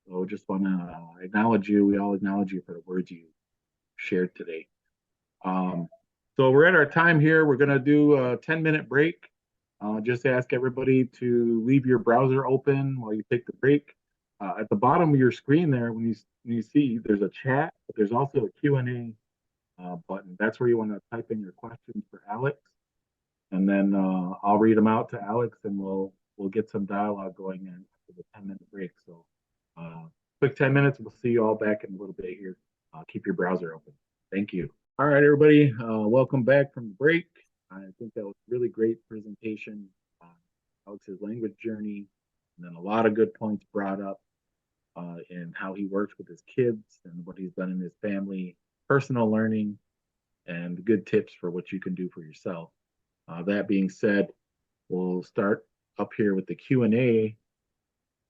So just want to acknowledge you. We all acknowledge you for the words you shared today. So we're at our time here. We're going to do a 10-minute break. Just ask everybody to leave your browser open while you take the break. At the bottom of your screen there, when you see there's a chat, but there's also a Q&A button. That's where you want to type in your questions for Alex. And then I'll read them out to Alex, and we'll get some dialogue going in after the 10-minute break. So quick 10 minutes. We'll see you all back in a little bit here. Keep your browser open. Thank you. All right, everybody. Welcome back from the break. I think that was a really great presentation on Alex's language journey, and then a lot of good points brought up in how he works with his kids and what he's done in his family, personal learning, and good tips for what you can do for yourself. That being said, we'll start up here with the Q&A.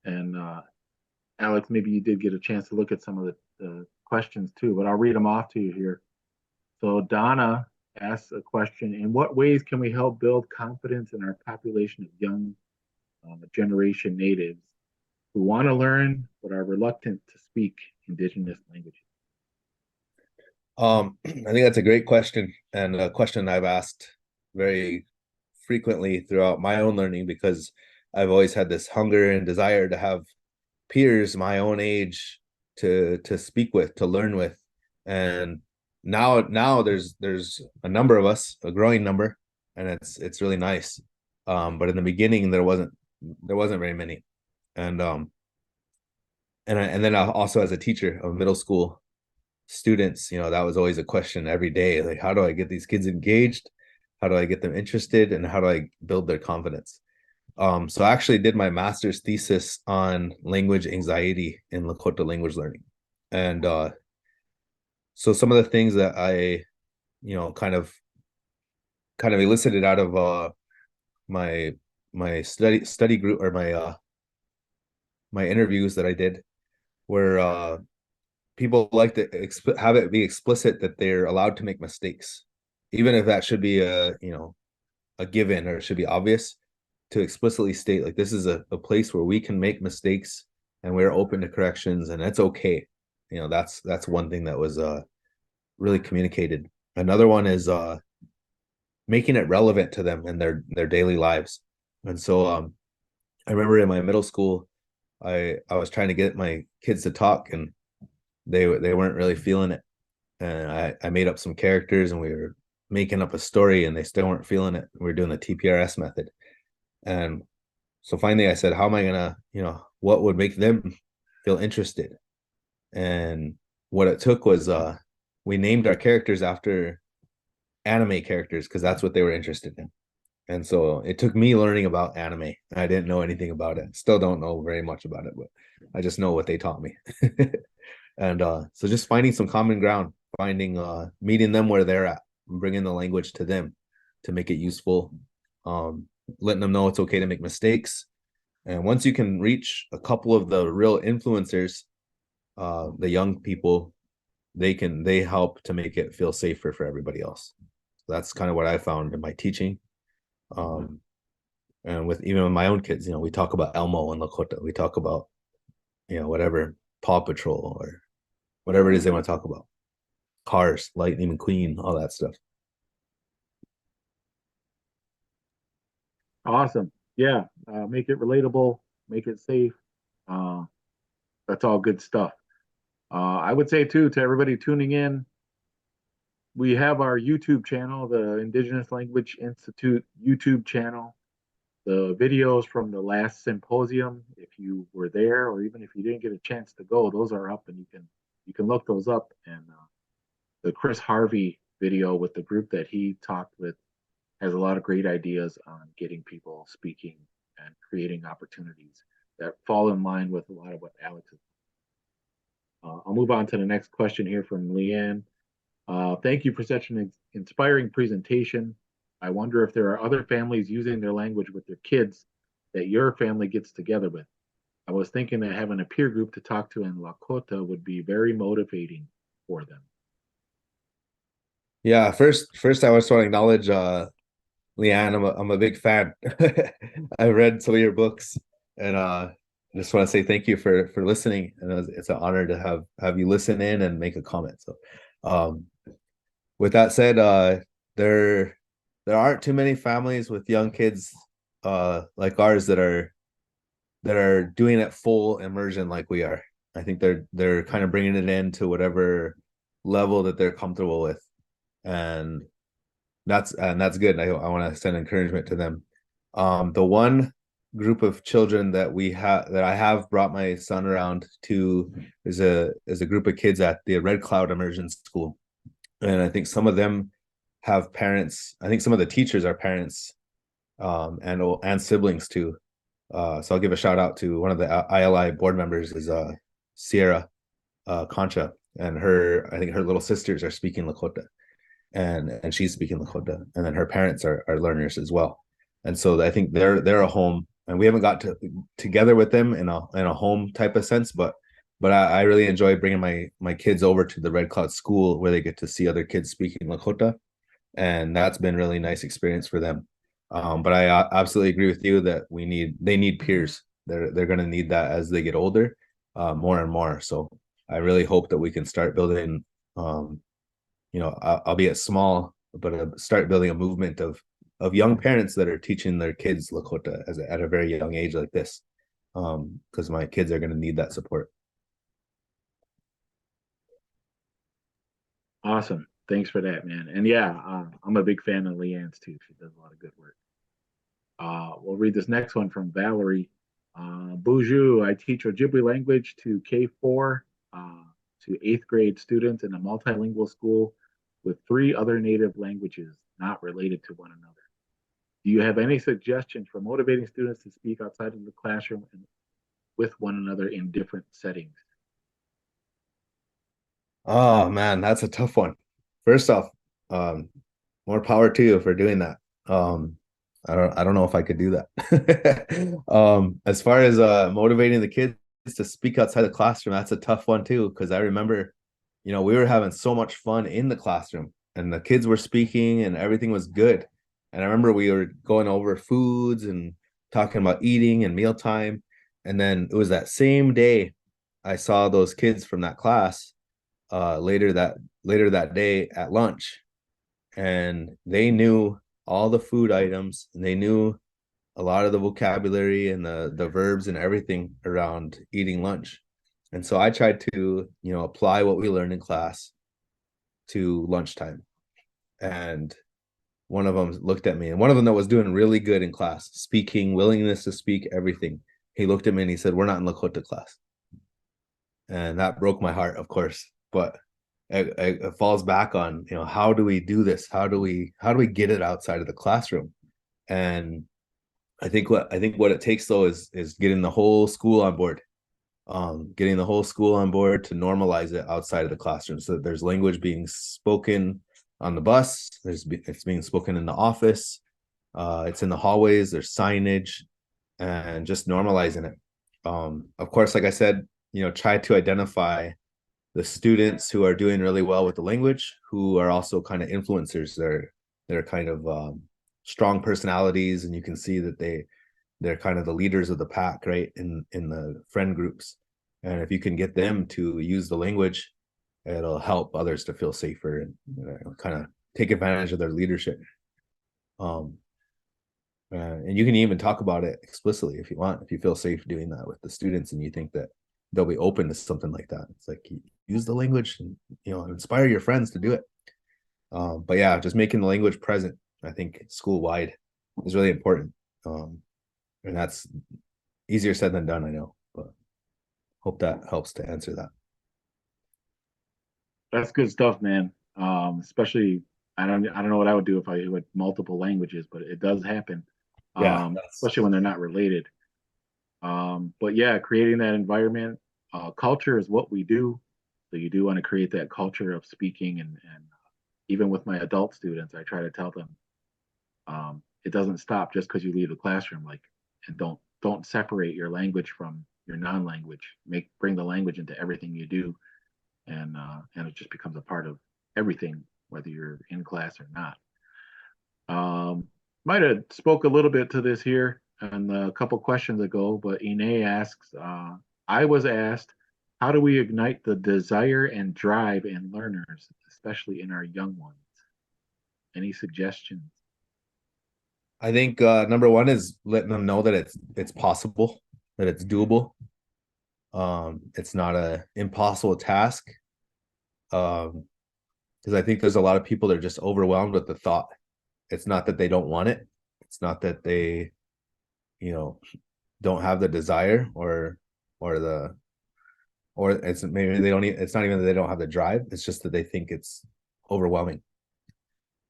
And Alex, maybe you did get a chance to look at some of the questions too, but I'll read them off to you here. So Donna asks a question: in what ways can we help build confidence in our population of young generation natives who want to learn but are reluctant to speak indigenous languages? I think that's a great question, and a question I've asked very frequently throughout my own learning, because I've always had this hunger and desire to have peers my own age to speak with, to learn with. And now there's a number of us, a growing number, and it's really nice. But in the beginning there wasn't very many. And then also as a teacher of middle school students, that was always a question every day, like, how do I get these kids engaged? How do I get them interested? And how do I build their confidence? So I actually did my master's thesis on language anxiety in Lakota language learning. And so some of the things that I, kind of elicited out of my study group, or my interviews that I did, were people like to have it be explicit that they're allowed to make mistakes, even if that should be a given, or it should be obvious, to explicitly state, like, this is a place where we can make mistakes and we're open to corrections, and it's okay. That's one thing that was really communicated. Another one is making it relevant to them in their daily lives. And so I remember in my middle school, I was trying to get my kids to talk, and they weren't really feeling it. And I made up some characters, and we were making up a story, and they still weren't feeling it. We were doing the TPRS method. And so finally I said, how am I gonna, what would make them feel interested? And what it took was we named our characters after anime characters, because that's what they were interested in. And so it took me learning about anime. I didn't know anything about it. Still don't know very much about it, but I just know what they taught me. And so just finding some common ground, finding meeting them where they're at, bringing the language to them to make it useful, letting them know it's okay to make mistakes. And once you can reach a couple of the real influencers, the young people, they help to make it feel safer for everybody else. So that's kind of what I found in my teaching. And with even with my own kids, we talk about Elmo and Lakota. We talk about, whatever, Paw Patrol or whatever it is they want to talk about. Cars, Lightning McQueen, all that stuff. Awesome. Yeah. Make it relatable, make it safe. Uh, that's all good stuff. I would say too, to everybody tuning in, we have our YouTube channel, the Indigenous Language Institute YouTube channel. The videos from the last symposium, if you were there, or even if you didn't get a chance to go, those are up, and you can look those up. And the Chris Harvey video with the group that he talked with has a lot of great ideas on getting people speaking and creating opportunities that fall in line with a lot of what Alex is. I'll move on to the next question here from Leanne. Thank you for such an inspiring presentation. I wonder if there are other families using their language with their kids that your family gets together with. I was thinking that having a peer group to talk to in Lakota would be very motivating for them. Yeah, first I just want to acknowledge Leanne. I'm a big fan. I read some of your books, and just want to say thank you for listening. And it's an honor to have you listen in and make a comment. So with that said, there aren't too many families with young kids like ours that are doing it full immersion like we are. I think they're kind of bringing it in to whatever level that they're comfortable with, and that's good. I want to send encouragement to them. The one group of children that I have brought my son around to is a group of kids at the Red Cloud Immersion School, and I think some of them have parents. I think some of the teachers are parents, and siblings too. So I'll give a shout out to one of the ILI board members is Sierra Concha, and I think her little sisters are speaking Lakota, and she's speaking Lakota, and then her parents are learners as well. And so I think they're a home, and we haven't got together with them in a home type of sense, but I really enjoy bringing my kids over to the Red Cloud School where they get to see other kids speaking Lakota, and that's been really nice experience for them. But I absolutely agree with you that they need peers. They're going to need that as they get older, more and more. So I really hope that we can start building, albeit small, but start building a movement of young parents that are teaching their kids Lakota at a very young age like this, because my kids are going to need that support. Awesome. Thanks for that, man. And yeah, I'm a big fan of Leanne's too. She does a lot of good work. We'll read this next one from Valerie. Bonjour, I teach Ojibwe language to K4 to 8th grade students in a multilingual school with 3 other native languages not related to one another. Do you have any suggestions for motivating students to speak outside of the classroom and with one another in different settings? Oh man, that's a tough one. First off, more power to you for doing that. I don't know if I could do that. As far as motivating the kids to speak outside the classroom, that's a tough one too, because I remember, we were having so much fun in the classroom and the kids were speaking and everything was good. And I remember we were going over foods and talking about eating and mealtime. And then it was that same day I saw those kids from that class later that day at lunch, and they knew all the food items, and they knew a lot of the vocabulary and the verbs and everything around eating lunch. And so I tried to apply what we learned in class to lunchtime. And one of them looked at me, and one of them that was doing really good in class, speaking, willingness to speak, everything, he looked at me and he said, "We're not in Lakota class." And that broke my heart, of course, but it falls back on, how do we do this? How do we get it outside of the classroom? And I think what it takes though is getting the whole school on board. Getting the whole school on board to normalize it outside of the classroom, so that there's language being spoken on the bus, it's being spoken in the office, it's in the hallways, there's signage, and just normalizing it. Of course, like I said, try to identify the students who are doing really well with the language, who are also kind of influencers. They're kind of strong personalities, and you can see that they're kind of the leaders of the pack, right, in the friend groups. And if you can get them to use the language, it'll help others to feel safer and kind of take advantage of their leadership. And you can even talk about it explicitly if you want, if you feel safe doing that with the students and you think that they'll be open to something like that. It's like, use the language and inspire your friends to do it. But yeah, just making the language present, I think, school wide is really important. And that's easier said than done, I know, but hope that helps to answer that. That's good stuff, man. Especially, I don't know what I would do if I had multiple languages, but it does happen. Yeah, Especially when they're not related. But yeah, creating that environment, culture is what we do. So you do want to create that culture of speaking, and even with my adult students, I try to tell them, it doesn't stop just because you leave the classroom. Like, and don't separate your language from your non-language. Bring the language into everything you do, and it just becomes a part of everything, whether you're in class or not. Might have spoke a little bit to this here and a couple questions ago, but Ine asks, I was asked, how do we ignite the desire and drive in learners, especially in our young ones? Any suggestions? I think number one is letting them know that it's possible, that it's doable. It's not a impossible task. Because I think there's a lot of people that are just overwhelmed with the thought. It's not that they don't want it. It's not that they, don't have the desire or it's maybe they don't. It's not even that they don't have the drive. It's just that they think it's overwhelming.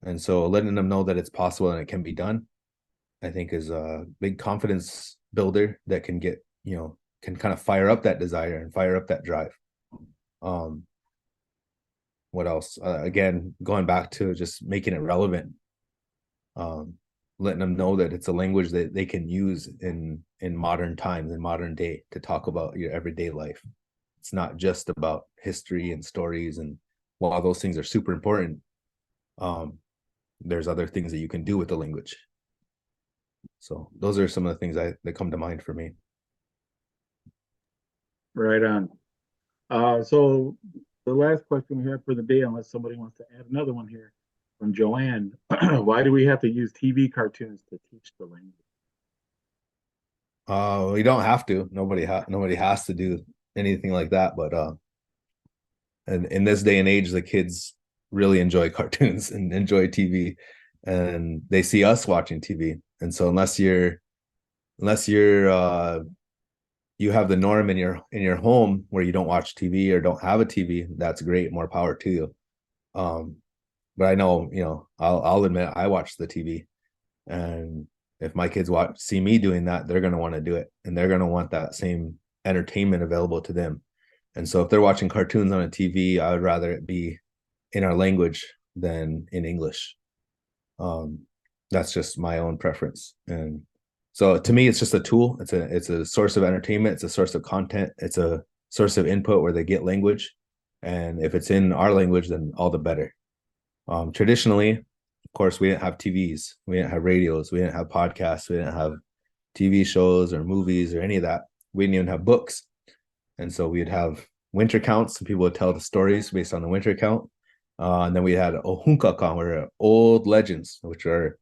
And so letting them know that it's possible and it can be done, I think, is a big confidence builder that can get, can kind of fire up that desire and fire up that drive. What else? Again, going back to just making it relevant, letting them know that it's a language that they can use in modern times, in modern day, to talk about your everyday life. It's not just about history and stories, and while those things are super important, there's other things that you can do with the language. So those are some of the things that come to mind for me. Right on. So the last question we have for the day, unless somebody wants to add another one here, from Joanne, why do we have to use TV cartoons to teach the language? We don't have to. Nobody has to do anything like that. But and in this day and age, the kids really enjoy cartoons and enjoy TV, and they see us watching TV. And so unless you're you have the norm in your home where you don't watch TV or don't have a TV, that's great. More power to you. But I know, I'll admit I watch the TV, and if my kids see me doing that, they're going to want to do it, and they're going to want that same entertainment available to them. And so if they're watching cartoons on a TV, I would rather it be in our language than in English. That's just my own preference. And so to me, it's just a tool. It's a source of entertainment. It's a source of content. It's a source of input where they get language. And if it's in our language, then all the better. Traditionally, of course, we didn't have TVs. We didn't have radios. We didn't have podcasts. We didn't have TV shows or movies or any of that. We didn't even have books. And so we'd have winter counts, and people would tell the stories based on the winter count. And then we had ohunkaka, or old legends, which are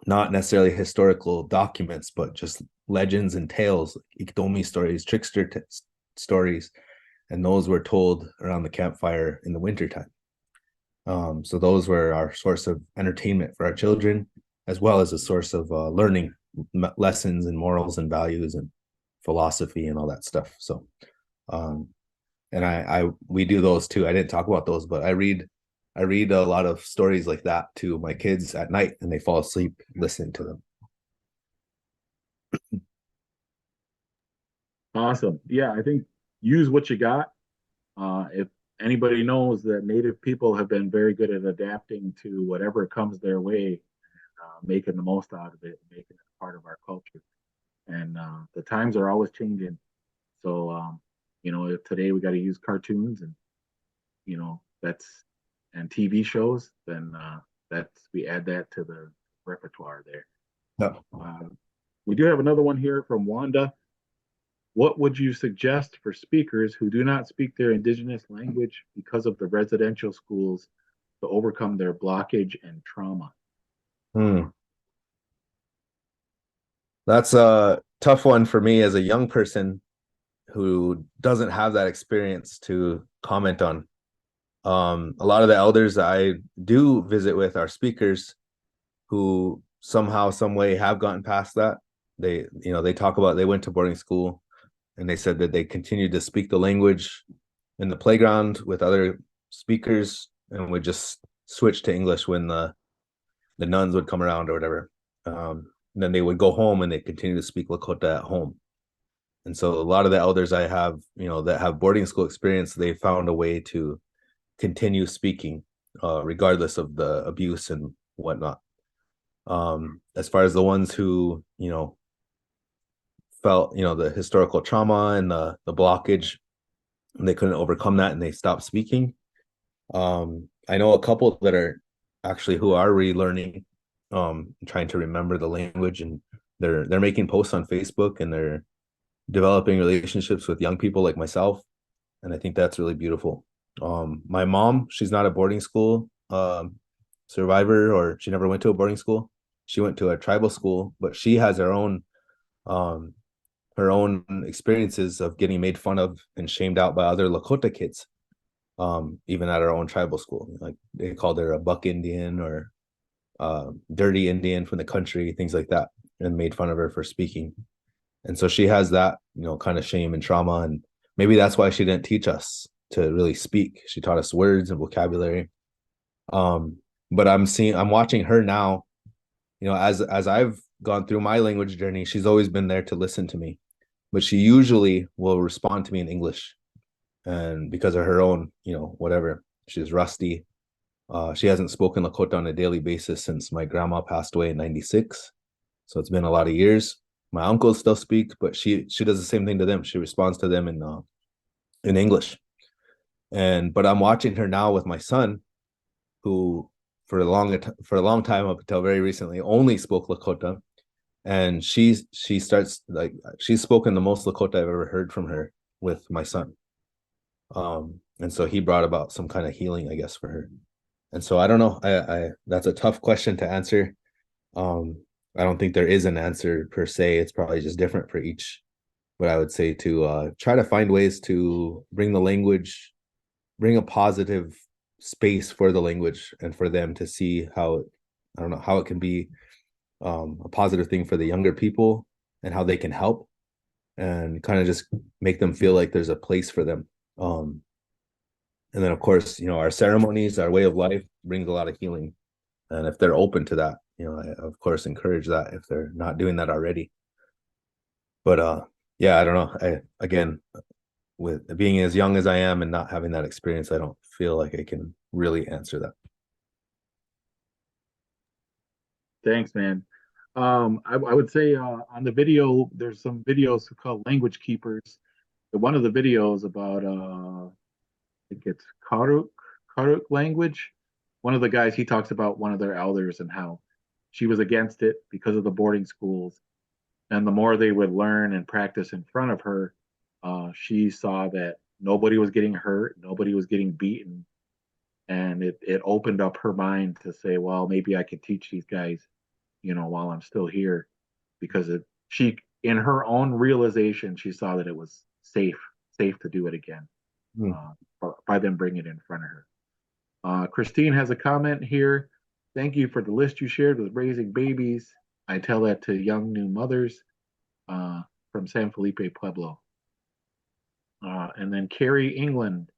not necessarily historical documents, but just legends and tales, ikotomi stories, trickster stories. And those were told around the campfire in the wintertime. So those were our source of entertainment for our children, as well as a source of learning lessons and morals and values and philosophy and all that stuff. So, and we do those too. I didn't talk about those, but I read a lot of stories like that to my kids at night, and they fall asleep listening to them. Awesome. Yeah, I think use what you got. If anybody knows that Native people have been very good at adapting to whatever comes their way, making the most out of it, making it part of our culture. And the times are always changing. So, if today we got to use cartoons and, that's, and TV shows, then we add that to the repertoire there. No. We do have another one here from Wanda. What would you suggest for speakers who do not speak their indigenous language because of the residential schools to overcome their blockage and trauma? That's a tough one for me as a young person who doesn't have that experience to comment on. A lot of the elders that I do visit with are speakers who somehow, some way have gotten past that. They talk about they went to boarding school and they said that they continued to speak the language in the playground with other speakers and would just switch to English when the nuns would come around or whatever. Then they would go home and they continue to speak Lakota at home. And so a lot of the elders I have, that have boarding school experience, they found a way to continue speaking, regardless of the abuse and whatnot. As far as the ones who, felt, the historical trauma and the blockage, and they couldn't overcome that and they stopped speaking. I know a couple that are actually who are relearning, trying to remember the language, and they're making posts on Facebook and they're developing relationships with young people like myself. And I think that's really beautiful. My mom, she's not a boarding school survivor, or she never went to a boarding school. She went to a tribal school, but she has her own experiences of getting made fun of and shamed out by other Lakota kids, even at her own tribal school. Like they called her a buck Indian or dirty Indian from the country, things like that, and made fun of her for speaking. And so she has that, kind of shame and trauma. And maybe that's why she didn't teach us to really speak. She taught us words and vocabulary. But I'm watching her now, as I've gone through my language journey, she's always been there to listen to me, but she usually will respond to me in English. And because of her own, whatever, she's rusty. She hasn't spoken Lakota on a daily basis since my grandma passed away in 96. So it's been a lot of years. My uncles still speak, but she does the same thing to them. She responds to them in English. But I'm watching her now with my son, who for a long time up until very recently only spoke Lakota. And she starts, like, she's spoken the most Lakota I've ever heard from her with my son. And so he brought about some kind of healing, I guess, for her. And so I don't know. I that's a tough question to answer. I don't think there is an answer per se. It's probably just different for each. But I would say to try to find ways to bring the language, bring a positive space for the language and for them to see how, I don't know, how it can be a positive thing for the younger people and how they can help, and kind of just make them feel like there's a place for them. And then, of course, our ceremonies, our way of life brings a lot of healing. And if they're open to that, I, of course, encourage that if they're not doing that already. But yeah, I don't know. Again, with being as young as I am and not having that experience, I don't feel like I can really answer that. Thanks, man. I would say on the video, there's some videos called Language Keepers. One of the videos about, I think it's Karuk language. One of the guys, he talks about one of their elders and how she was against it because of the boarding schools. And the more they would learn and practice in front of her, she saw that nobody was getting hurt, nobody was getting beaten. And it opened up her mind to say, well, maybe I could teach these guys, while I'm still here, because she, in her own realization, she saw that it was safe to do it again, by them bringing it in front of her. Christine has a comment here. Thank you for the list you shared with raising babies. I tell that to young new mothers, from San Felipe Pueblo. And then Carrie England.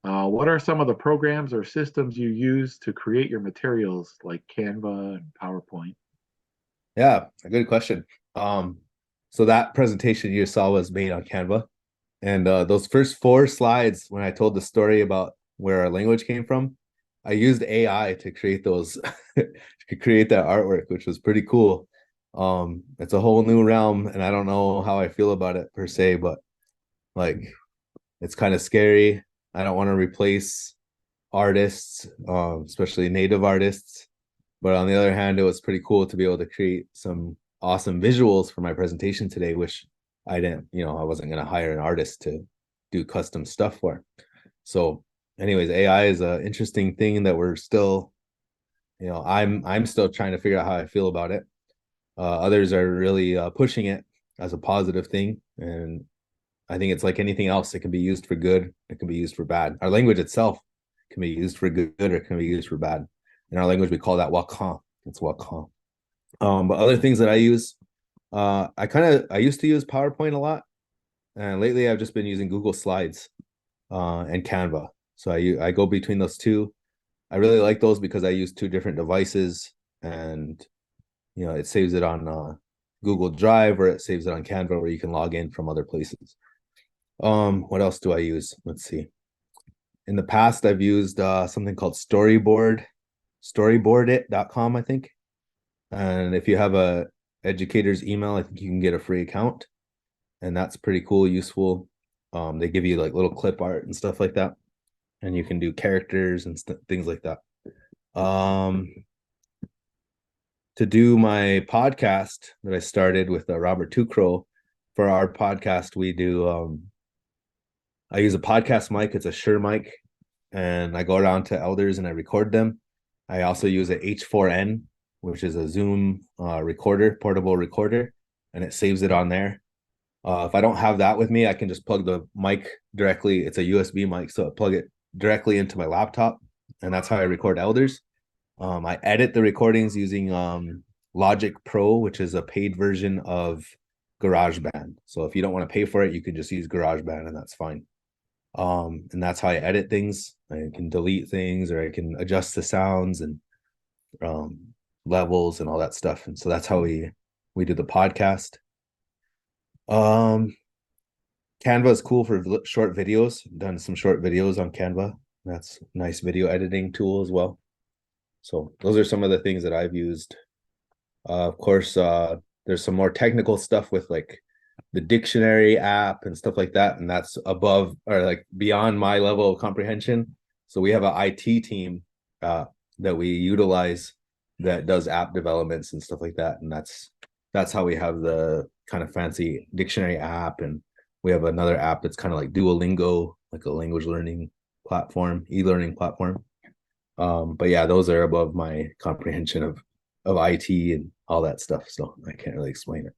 What are some of the programs or systems you use to create your materials like Canva and PowerPoint? Yeah, a good question. So that presentation you saw was made on Canva. And those first 4 slides, when I told the story about where our language came from, I used AI to create those, to create that artwork, which was pretty cool. It's a whole new realm, and I don't know how I feel about it per se, but like it's kind of scary. I don't want to replace artists, especially native artists. But on the other hand, it was pretty cool to be able to create some awesome visuals for my presentation today, which I didn't, I wasn't going to hire an artist to do custom stuff for. So, anyways, AI is an interesting thing that we're still, I'm still trying to figure out how I feel about it. Others are really pushing it as a positive thing, and I think it's like anything else. It can be used for good. It can be used for bad. Our language itself can be used for good or it can be used for bad. In our language, we call that wakan. It's wakan. But other things that I use, I used to use PowerPoint a lot, and lately I've just been using Google Slides and Canva. So I go between those two. I really like those because I use 2 different devices, and it saves it on Google Drive, or it saves it on Canva, where you can log in from other places. What else do I use? Let's see. In the past, I've used something called storyboardit.com, I think. And if you have a educator's email, I think you can get a free account. And that's pretty cool, useful. They give you like little clip art and stuff like that. And you can do characters and things like that. To do my podcast that I started with Robert Tucrow, for our podcast, we do I use a podcast mic. It's a Shure mic, and I go around to elders and I record them. I also use a H4n, which is a Zoom recorder, portable recorder, and it saves it on there. If I don't have that with me, I can just plug the mic directly. It's a USB mic, so I plug it directly into my laptop, and that's how I record elders. I edit the recordings using Logic Pro, which is a paid version of GarageBand. So if you don't want to pay for it, you can just use GarageBand, and that's fine. And that's how I edit things. I can delete things, or I can adjust the sounds and levels and all that stuff. And so that's how we do the podcast. Canva is cool for short videos. I've done some short videos on Canva. That's a nice video editing tool as well. So those are some of the things that I've used. Of course, there's some more technical stuff with like the dictionary app and stuff like that, and that's above or like beyond my level of comprehension. So we have an IT team that we utilize that does app developments and stuff like that, and that's how we have the kind of fancy dictionary app. And we have another app that's kind of like Duolingo, like a language learning platform, e-learning platform. But yeah, those are above my comprehension of IT and all that stuff, so I can't really explain it.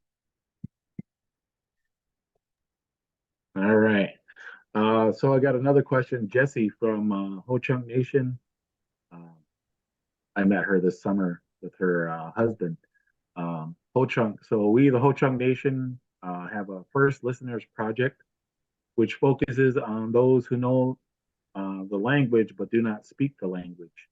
All right. So I got another question. Jesse from Ho Chunk Nation. I met her this summer with her husband. Ho Chunk. So we, the Ho Chunk Nation, have a first listeners project, which focuses on those who know the language but do not speak the language.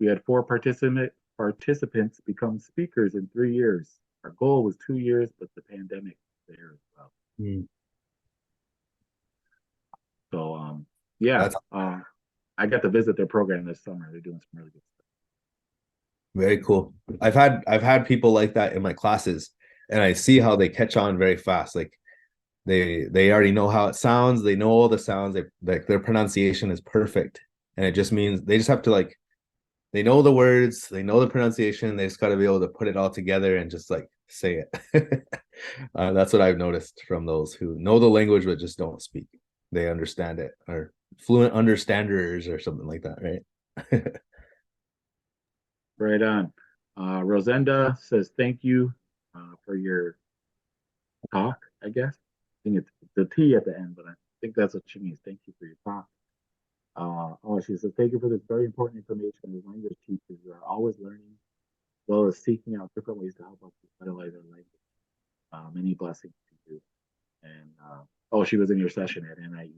We had 4 participants become speakers in 3 years. Our goal was 2 years, but the pandemic was there as well. So yeah, I got to visit their program this summer. They're doing some really good stuff. Very cool. I've had people like that in my classes, and I see how they catch on very fast. Like they already know how it sounds. They know all the sounds. Like their pronunciation is perfect, and it just means they just have to like they know the words, they know the pronunciation. They just got to be able to put it all together and just like say it. That's what I've noticed from those who know the language but just don't speak. They understand it, or fluent understanders or something like that, right? Right on. Rosenda says thank you for your talk, I guess. I think it's the T at the end, but I think that's what she means. Thank you for your talk. She says, thank you for this very important information. As language teachers, we are always learning, as well as seeking out different ways to help us revitalize our language. Many blessings to you. And she was in your session at NIU.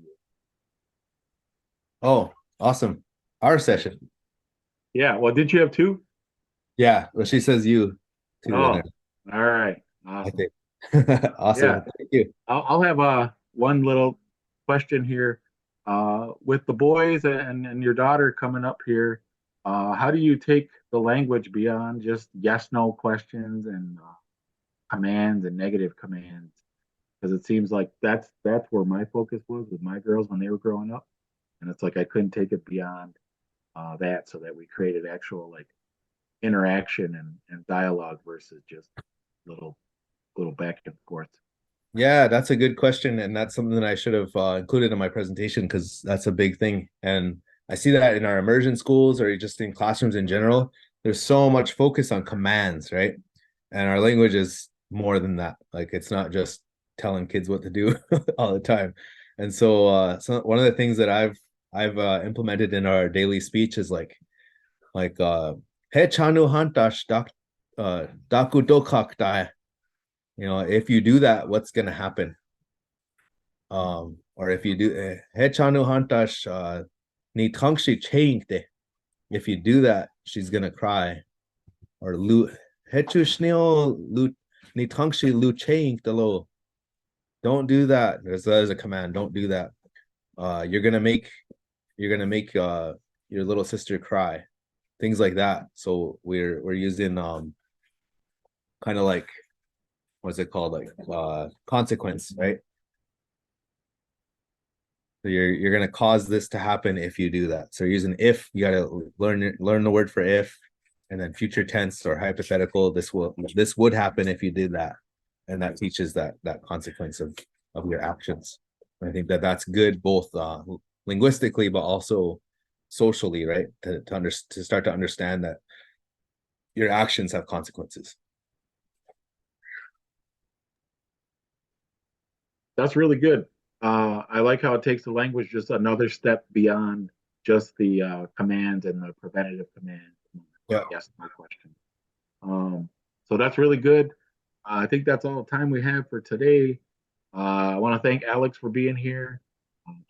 Oh, awesome. Our session. Yeah. Well, didn't you have 2? Yeah. Well, she says you too. Oh, all right. I Awesome. think Awesome. Yeah, Thank you. I'll have one little question here. With the boys and your daughter coming up here, how do you take the language beyond just yes no questions and commands and negative commands? Because it seems like that's where my focus was with my girls when they were growing up, and it's like I couldn't take it beyond that, so that we created actual like interaction and dialogue versus just little little back and forth. Yeah, that's a good question, and that's something that I should have included in my presentation because that's a big thing. And I see that in our immersion schools or just in classrooms in general. There's so much focus on commands, right? And our language is more than that. Like it's not just telling kids what to do all the time. And so one of the things that I've implemented in our daily speech is like he chanu hantash daku dokak dai. You know, if you do that, what's gonna happen? Or if you do Hechanu Hantash ni tangshi changde. If you do that, she's gonna cry. Or lu Hechu Shneo lu ni tangshi lu lo. Don't do that. There's a command. Don't do that. You're gonna make your little sister cry. Things like that. So we're using kind of like what's it called? Like consequence, right? So you're gonna cause this to happen if you do that. So you're using if, you gotta learn the word for if, and then future tense or hypothetical. This would happen if you did that, and that teaches that consequence of your actions. And I think that that's good both linguistically but also socially, right? To start to understand that your actions have consequences. That's really good. I like how it takes the language just another step beyond just the commands and the preventative commands. Yeah. Yes, no question. So that's really good. I think that's all the time we have for today. I want to thank Alex for being here,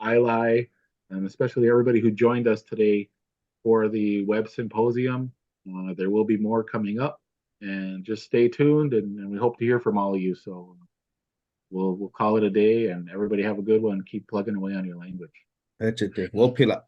Ili, and especially everybody who joined us today for the web symposium. There will be more coming up, and just stay tuned, and we hope to hear from all of you. So we'll call it a day, and everybody have a good one. Keep plugging away on your language. Well, pila.